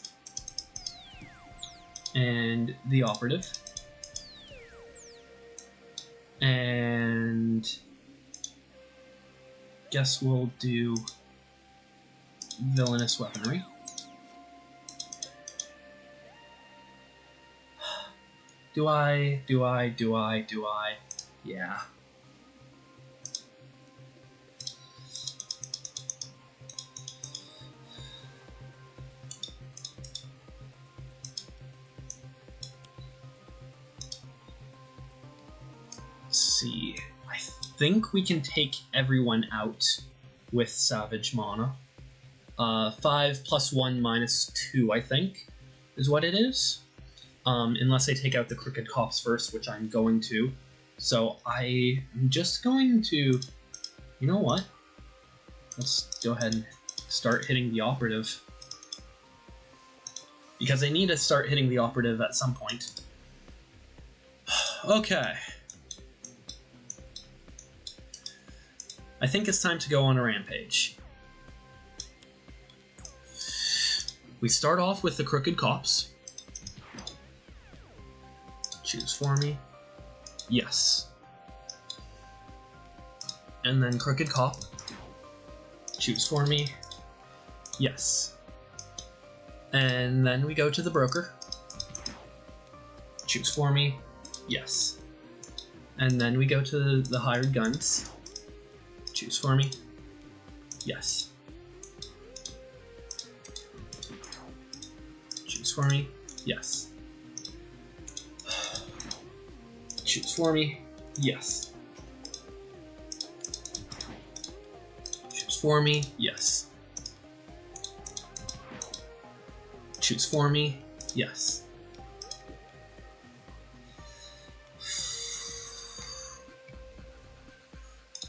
And the Operative. And guess we'll do Villainous Weaponry. Do I? Yeah. Let's see. I think we can take everyone out with Savage Mana. 5 + 1 - 2, I think, is what it is. Unless I take out the Crooked Cops first, which I'm going to. So I'm just going to... You know what? Let's go ahead and start hitting the Operative. Because I need to start hitting the Operative at some point. Okay. I think it's time to go on a rampage. We start off with the Crooked Cops. Choose for me. Yes. And then Crooked Cop. Choose for me. Yes. And then we go to the Broker. Choose for me. Yes. And then we go to the Hired Guns. Choose for me. Yes. Choose for me. Yes. Choose for me. Yes. Choose for me. Yes. Choose for me. Yes.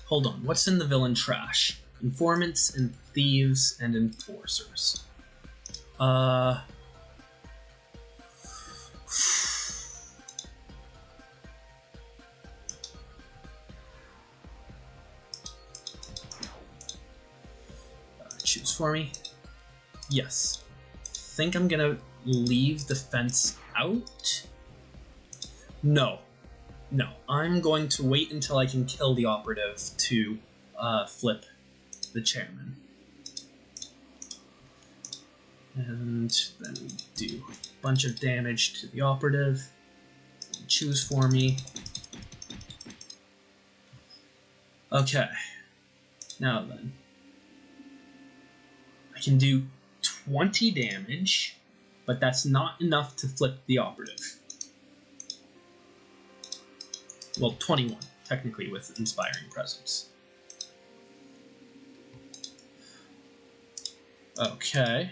Hold on. What's in the villain trash? Informants and thieves and enforcers. Choose for me. Yes. Think I'm gonna leave the Fence out? No. No. I'm going to wait until I can kill the Operative to flip the Chairman. And then we do a bunch of damage to the Operative. Choose for me. Okay. Now then. I can do 20 damage, but that's not enough to flip the Operative. Well, 21, technically, with Inspiring Presence. Okay.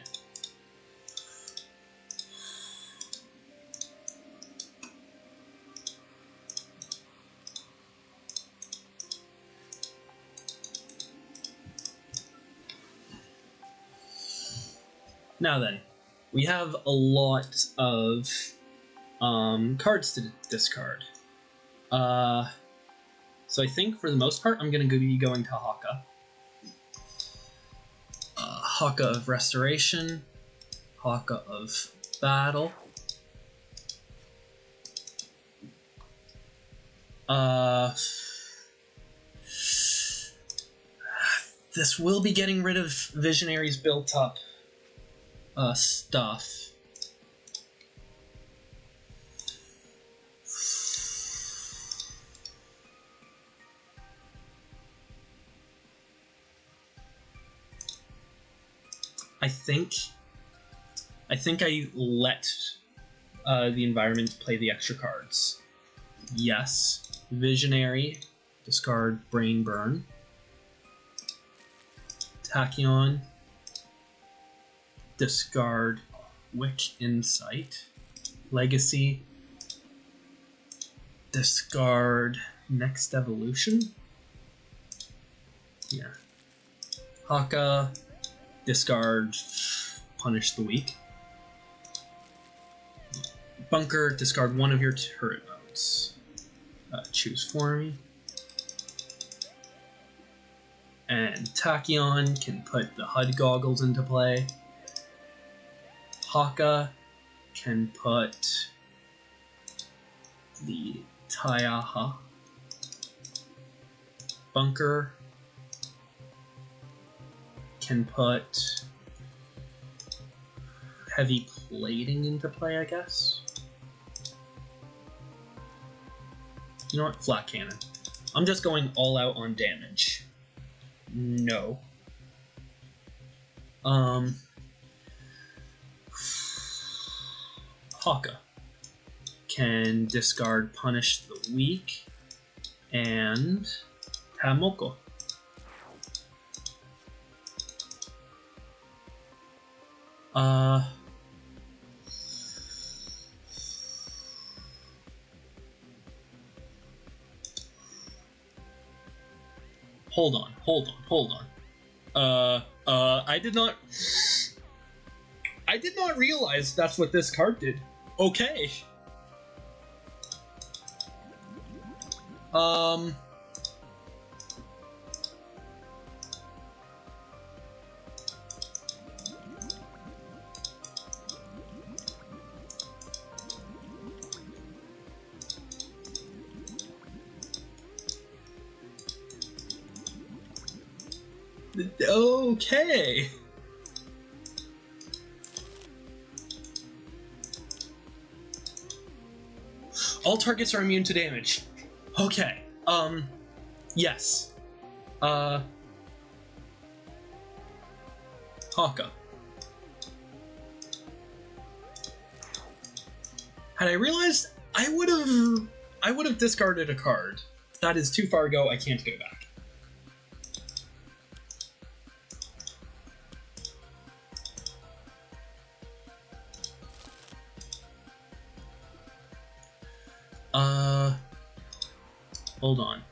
Now then, we have a lot of cards to discard. So I think for the most part, I'm going to be going to Haka. Haka of Restoration, Haka of Battle. This will be getting rid of Visionary's built up stuff. I think I let the environment play the extra cards. Yes, Visionary, discard Brain Burn. Tachyon, discard Wick Insight. Legacy, discard Next Evolution. Yeah. Haka, discard, punish the weak. Bunker, discard one of your turret modes. Choose for me. And Tachyon can put the HUD goggles into play. Haka can put the Tayaha. Bunker can put heavy plating into play, I guess. You know what? Flat cannon. I'm just going all out on damage. No. Haka can discard punish the weak and Hamoko. Hold on. I did not realize that's what this card did. Okay. Okay. All targets are immune to damage. Okay. Yes. Haka. Had I realized, I would have discarded a card. That is too far ago. I can't go back. Hold on.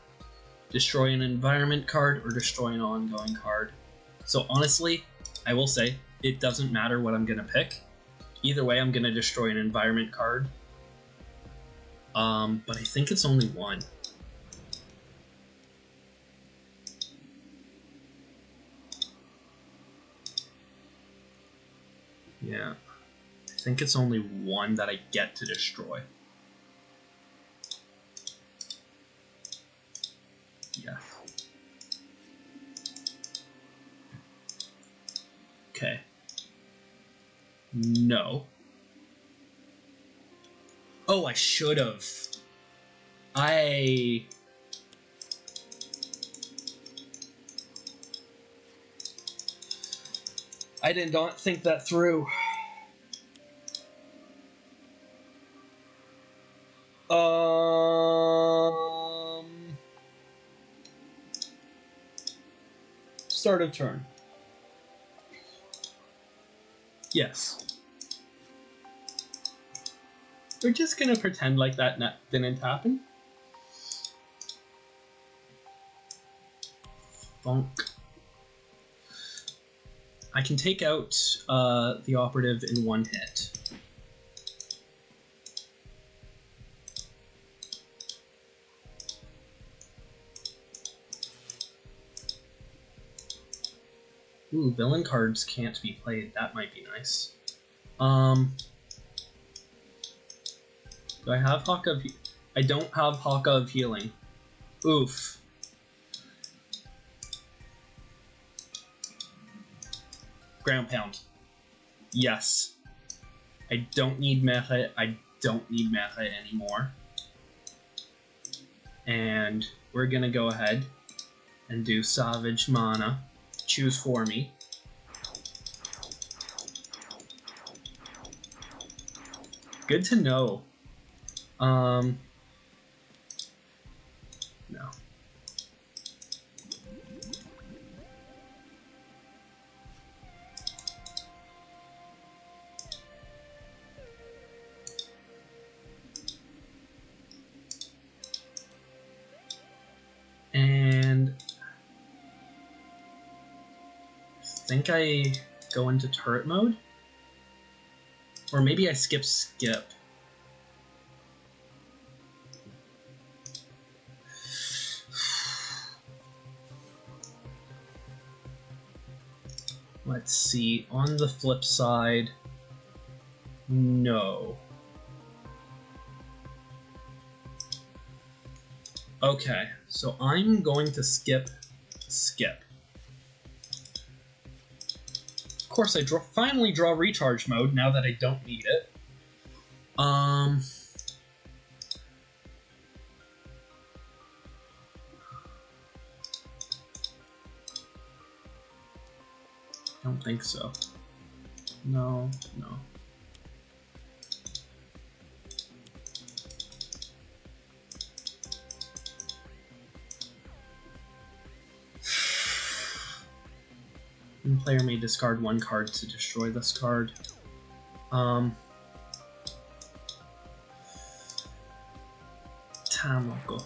Destroy an environment card or destroy an ongoing card. So honestly, I will say, it doesn't matter what I'm gonna pick. Either way, I'm gonna destroy an environment card. But I think it's only one. Yeah. I think it's only one that I get to destroy. Yeah. Okay. No. Oh, I should have. I did not think that through. Start of turn. Yes. We're just gonna pretend like that didn't happen. Bonk. I can take out the operative in one hit. Ooh, villain cards can't be played. That might be nice. Do I have Haka of... I don't have Haka of Healing. Oof. Ground Pound. Yes. I don't need Mecha. I don't need Mecha anymore. And we're gonna go ahead and do Savage Mana. Choose for me. Good to know. No. And think I go into turret mode. Or maybe I skip. Let's see, on the flip side, no. Okay, so I'm going to skip. Of course, I finally draw recharge mode now that I don't need it. Don't think so. No. One player may discard one card to destroy this card. Tamoko.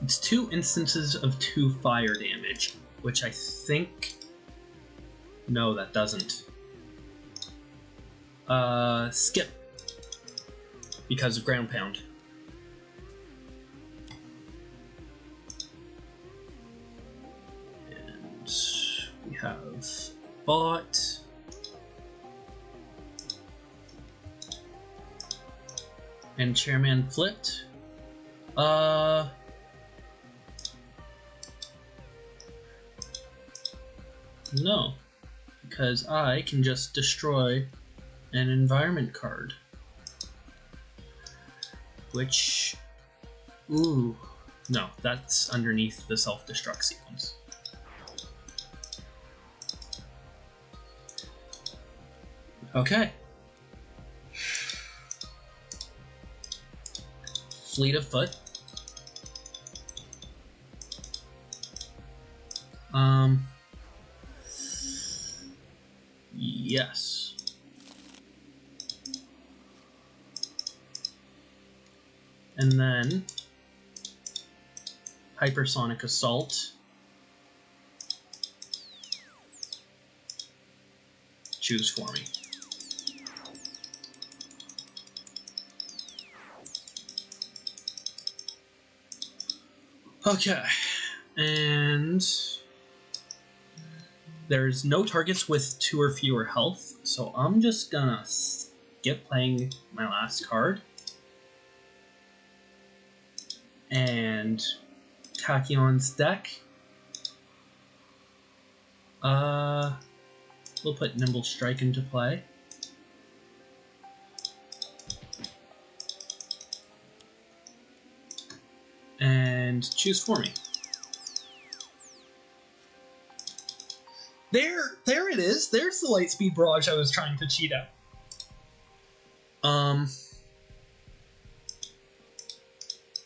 It's 2 instances of 2 fire damage, which I think... No, that doesn't. Skip. Because of ground pound. And we have bot. And chairman flipped. No, because I can just destroy an environment card. Which, ooh, no, that's underneath the self-destruct sequence. Okay. Fleet of foot. Yes. And then hypersonic assault. Choose for me. Okay, and there's no targets with 2 or fewer health, so I'm just gonna skip playing my last card. And Tachyon's deck. We'll put Nimble Strike into play. And choose for me. There it is. There's the Lightspeed Barrage I was trying to cheat out.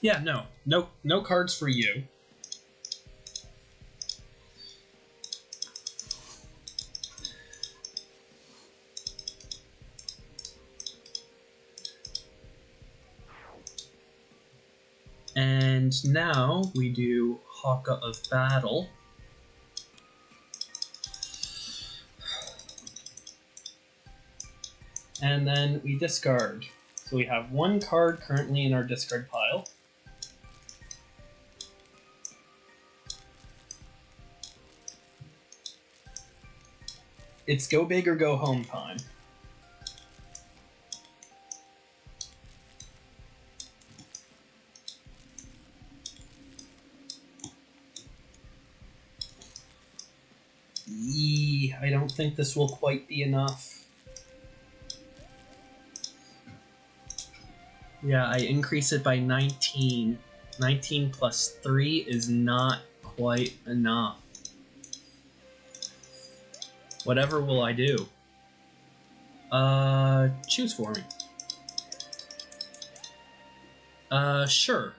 Yeah, no cards for you. And now we do Haka of Battle. And then we discard. So we have 1 card currently in our discard pile. It's go big or go home time. I don't think this will quite be enough. Yeah, I increase it by 19. 19 plus 3 is not quite enough. Whatever will I do? Choose for me. Sure.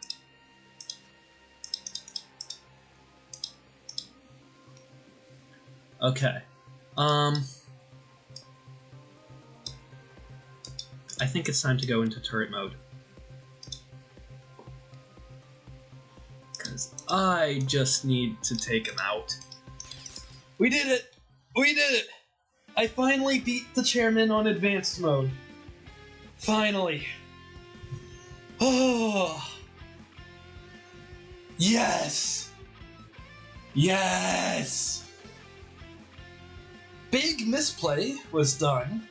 Okay. I think it's time to go into turret mode. I just need to take him out. We did it! We did it! I finally beat the chairman on advanced mode. Finally. Oh. Yes! Yes! Big misplay was done.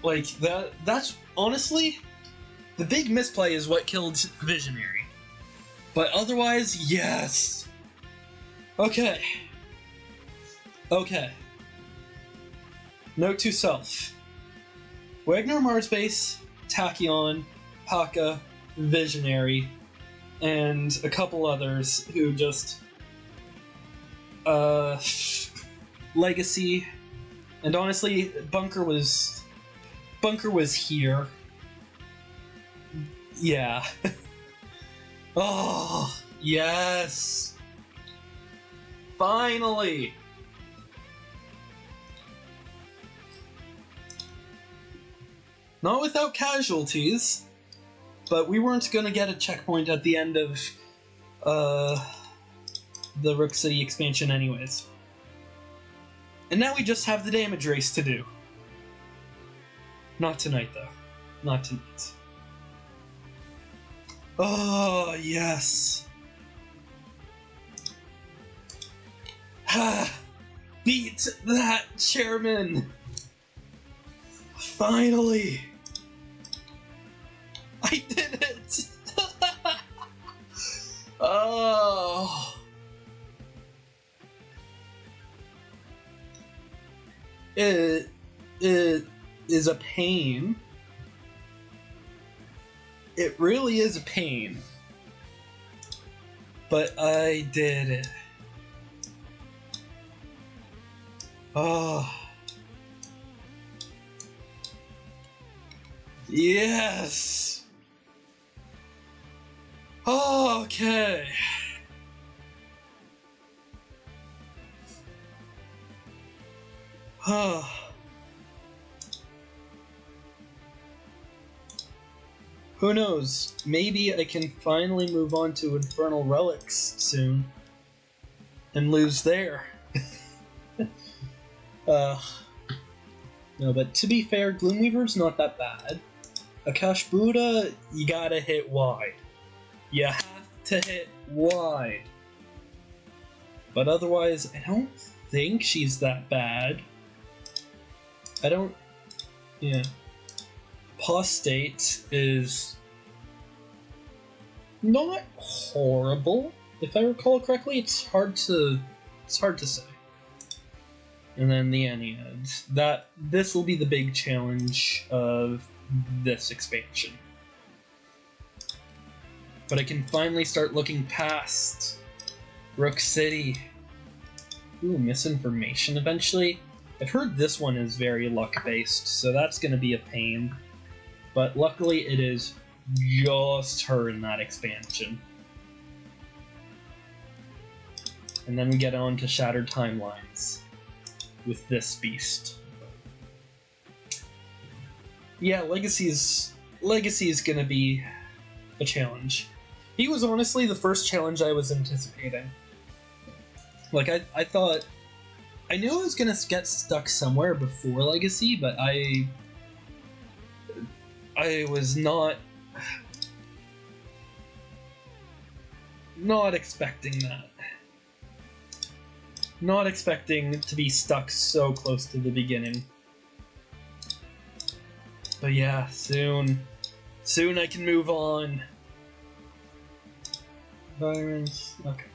Like, that's honestly, the big misplay is what killed Visionary. But otherwise, yes! Okay. Okay. Note to self. Wagner Mars Base, Tachyon, Haka, Visionary, and a couple others who just... Legacy, and honestly, Bunker was here. Yeah. Oh, yes! Finally! Not without casualties, but we weren't gonna get a checkpoint at the end of the Rook City expansion anyways. And now we just have the damage race to do. Not tonight, though. Not tonight. Oh, yes. Ha! Beat that chairman! Finally! I did it! Oh! It is a pain. It really is a pain. But I did it. Oh. Yes! Okay. Who knows? Maybe I can finally move on to Infernal Relics soon and lose there. No, but to be fair, Gloomweaver's not that bad. Akash Buddha, you gotta hit wide. You have to hit wide. But otherwise, I don't think she's that bad. I don't... Yeah. Apostate is not horrible, if I recall correctly. It's hard to say. And then the Ennead. This will be the big challenge of this expansion. But I can finally start looking past Rook City. Ooh, misinformation eventually. I've heard this one is very luck-based, so that's going to be a pain. But luckily it is just her in that expansion. And then we get on to Shattered Timelines with this beast. Yeah, Legacy's going to be a challenge. He was honestly the first challenge I was anticipating. Like, I thought... I knew I was going to get stuck somewhere before Legacy, but I was not expecting that. Not expecting to be stuck so close to the beginning. But yeah, soon I can move on. Environments, okay.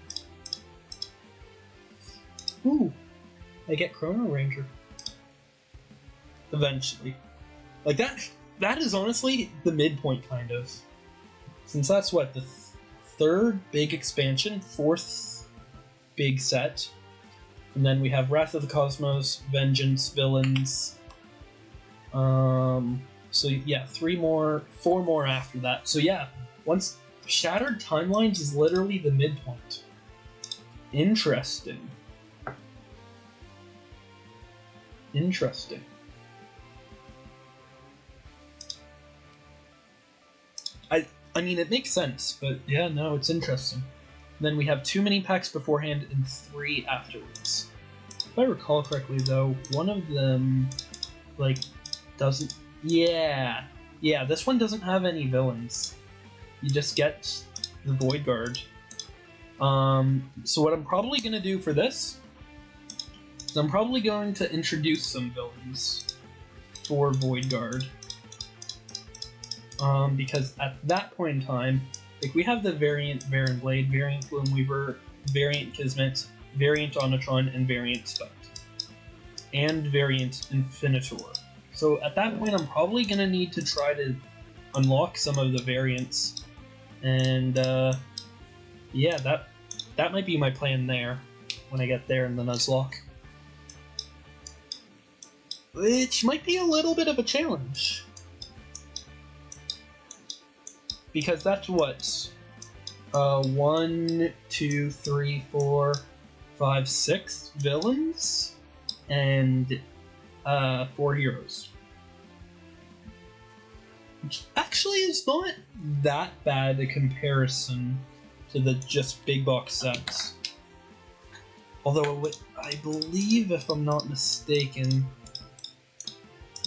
Ooh, I get Chrono Ranger. Eventually. Like that is honestly the midpoint, kind of. Since that's what, the third big expansion, fourth big set. And then we have Wrath of the Cosmos, Vengeance, Villains. So yeah, 4 more after that. So yeah, once Shattered Timelines is literally the midpoint. Interesting. Interesting. I mean, it makes sense, but yeah, no, it's interesting. Then we have 2 mini packs beforehand and 3 afterwards. If I recall correctly, though, one of them, like, doesn't... Yeah, this one doesn't have any villains. You just get the Void Guard. So what I'm probably going to do for this is I'm probably going to introduce some villains for Void Guard. Because at that point in time, like, we have the variant Baron Blade, variant Gloomweaver, variant Kismet, variant Onatron, and variant Spot. And variant Infinitor. So at that point, I'm probably going to need to try to unlock some of the variants. And, yeah, that might be my plan there, when I get there in the Nuzlocke. Which might be a little bit of a challenge. Because that's what? 1, 2, 3, 4, 5, 6 villains? And 4 heroes. Which actually is not that bad a comparison to the just big box sets. Although I believe, if I'm not mistaken,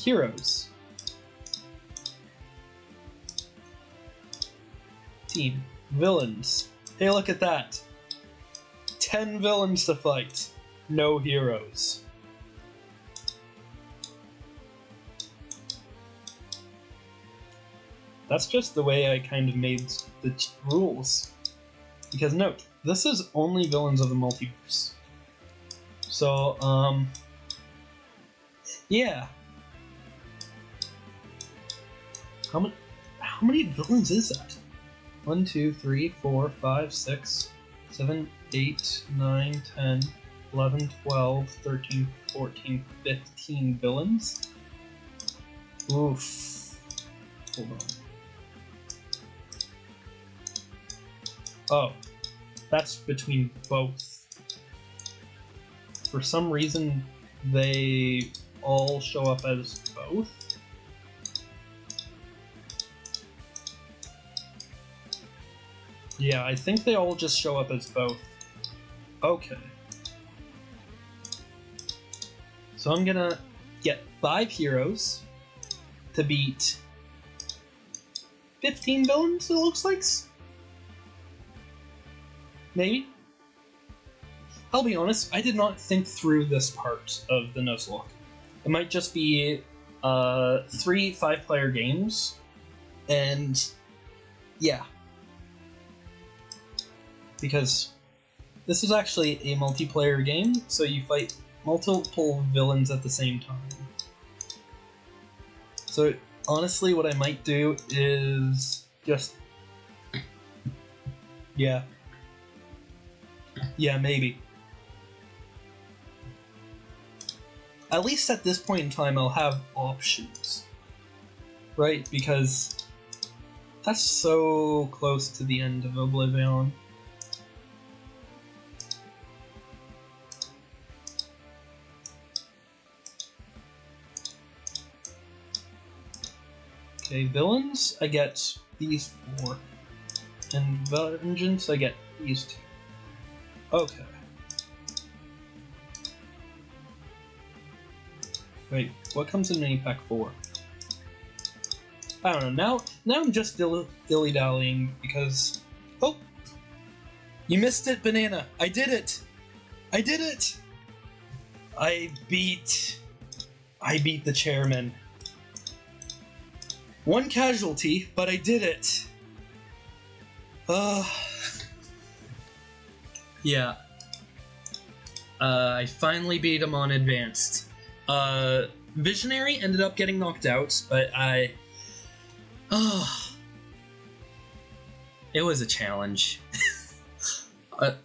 heroes. Team. Villains. Hey, look at that. 10 villains to fight. No heroes. That's just the way I kind of made the rules. Because note, this is only villains of the multiverse. So, yeah. How many villains is that? 1, 2, 3, 4, 5, 6, 7, 8, 9, 10, 11, 12, 13, 14, 15 villains? Oof. Hold on. Oh, that's between both. For some reason, they all show up as both. Yeah, I think they all just show up as both. Okay. So I'm gonna get 5 heroes to beat 15 villains, it looks like? Maybe? I'll be honest, I did not think through this part of the Nuzlocke. It might just be 3 5-player games, and yeah. Because this is actually a multiplayer game, so you fight multiple villains at the same time. So honestly, what I might do is just... Yeah, maybe. At least at this point in time, I'll have options. Right? Because that's so close to the end of Oblivion. Okay, villains, I get these 4. And vengeance, I get these 2. Okay. Wait, what comes in mini pack 4? I don't know. Now I'm just dilly-dallying because... Oh! You missed it, Banana! I did it! I did it! I beat the chairman. 1 casualty, but I did it! Yeah. I finally beat him on advanced. Visionary ended up getting knocked out, but it was a challenge.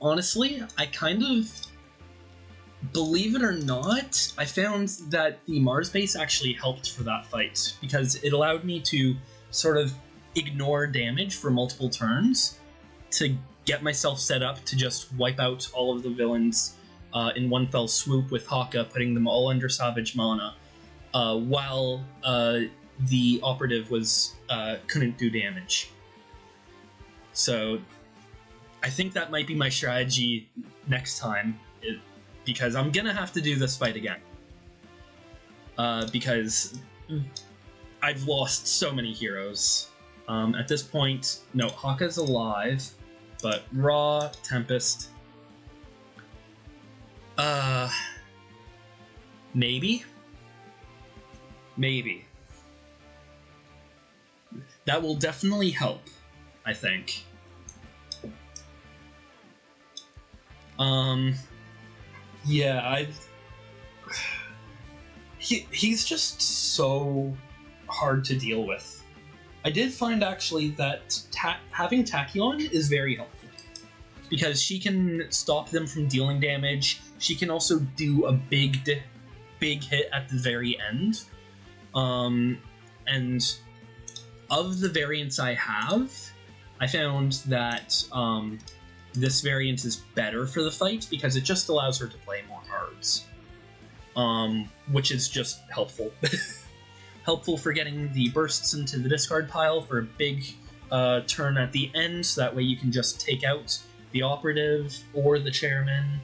Honestly, I kind of... Believe it or not, I found that the Mars base actually helped for that fight, because it allowed me to sort of ignore damage for multiple turns to get myself set up to just wipe out all of the villains in one fell swoop with Haka, putting them all under Savage Mana, while the Operative couldn't do damage. So I think that might be my strategy next time, because I'm gonna have to do this fight again. Because I've lost so many heroes. At this point, no, Haka's alive, but Raw, Tempest... Maybe? Maybe. That will definitely help, I think. Yeah, he's just so hard to deal with. I did find, actually, that having Tachyon is very helpful, because she can stop them from dealing damage. She can also do a big hit at the very end. And of the variants I have, I found that this variant is better for the fight because it just allows her to play more cards, which is just helpful. Helpful for getting the bursts into the discard pile for a big turn at the end, so that way you can just take out the Operative or the Chairman,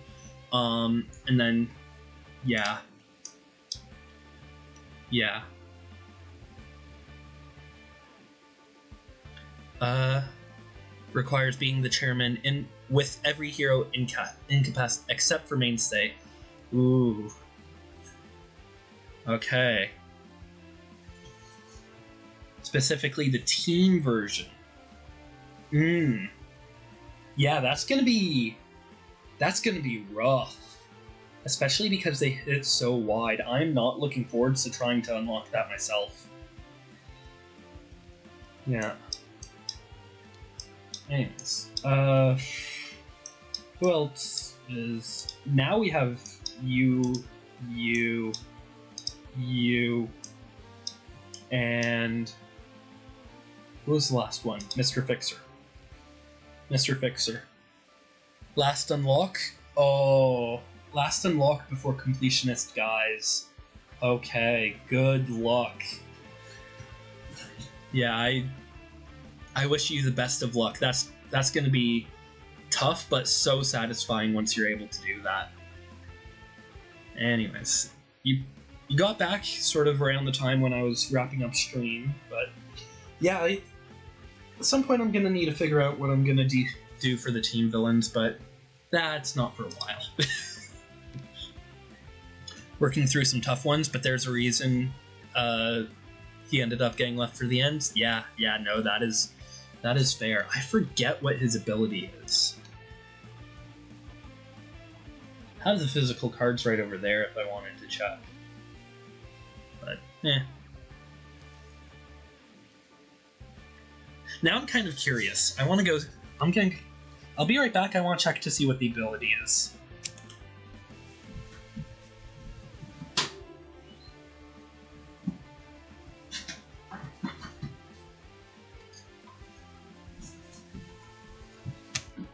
and then, yeah. Requires being the Chairman with every hero incapacitated except for Mainstay. Ooh. Okay. Specifically the team version. Yeah, that's gonna be rough. Especially because they hit it so wide. I'm not looking forward to trying to unlock that myself. Yeah. Anyways, who else is... Now we have you, and... Who was the last one? Mr. Fixer. Mr. Fixer. Last unlock? Oh, last unlock before completionist, guys. Okay, good luck. Yeah, I wish you the best of luck. That's gonna be tough, but so satisfying once you're able to do that. Anyways, you got back sort of around the time when I was wrapping up stream, but yeah, at some point I'm gonna need to figure out what I'm gonna do for the team villains, but that's not for a while. Working through some tough ones, but there's a reason he ended up getting left for the end. Yeah, no, that is fair. I forget what his ability is. I have the physical cards right over there if I wanted to check. But, Now I'm kind of curious. I want to go... I'll be right back. I want to check to see what the ability is.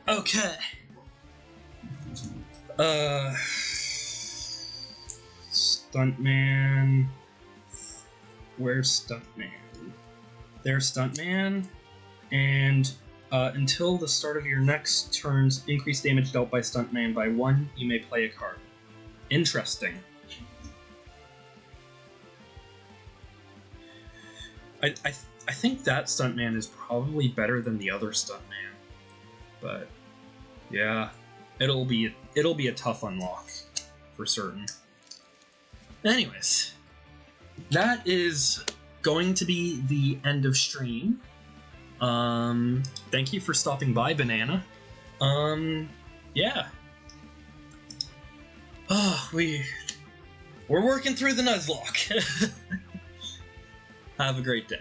Okay. Stuntman. Where's Stuntman? There's Stuntman. And until the start of your next turn's increased damage dealt by Stuntman by 1, you may play a card. Interesting. I think that Stuntman is probably better than the other Stuntman. But yeah, it'll be a tough unlock for certain. Anyways, that is going to be the end of stream. Thank you for stopping by, Banana. Yeah. Oh, we're working through the Nuzlocke. Have a great day.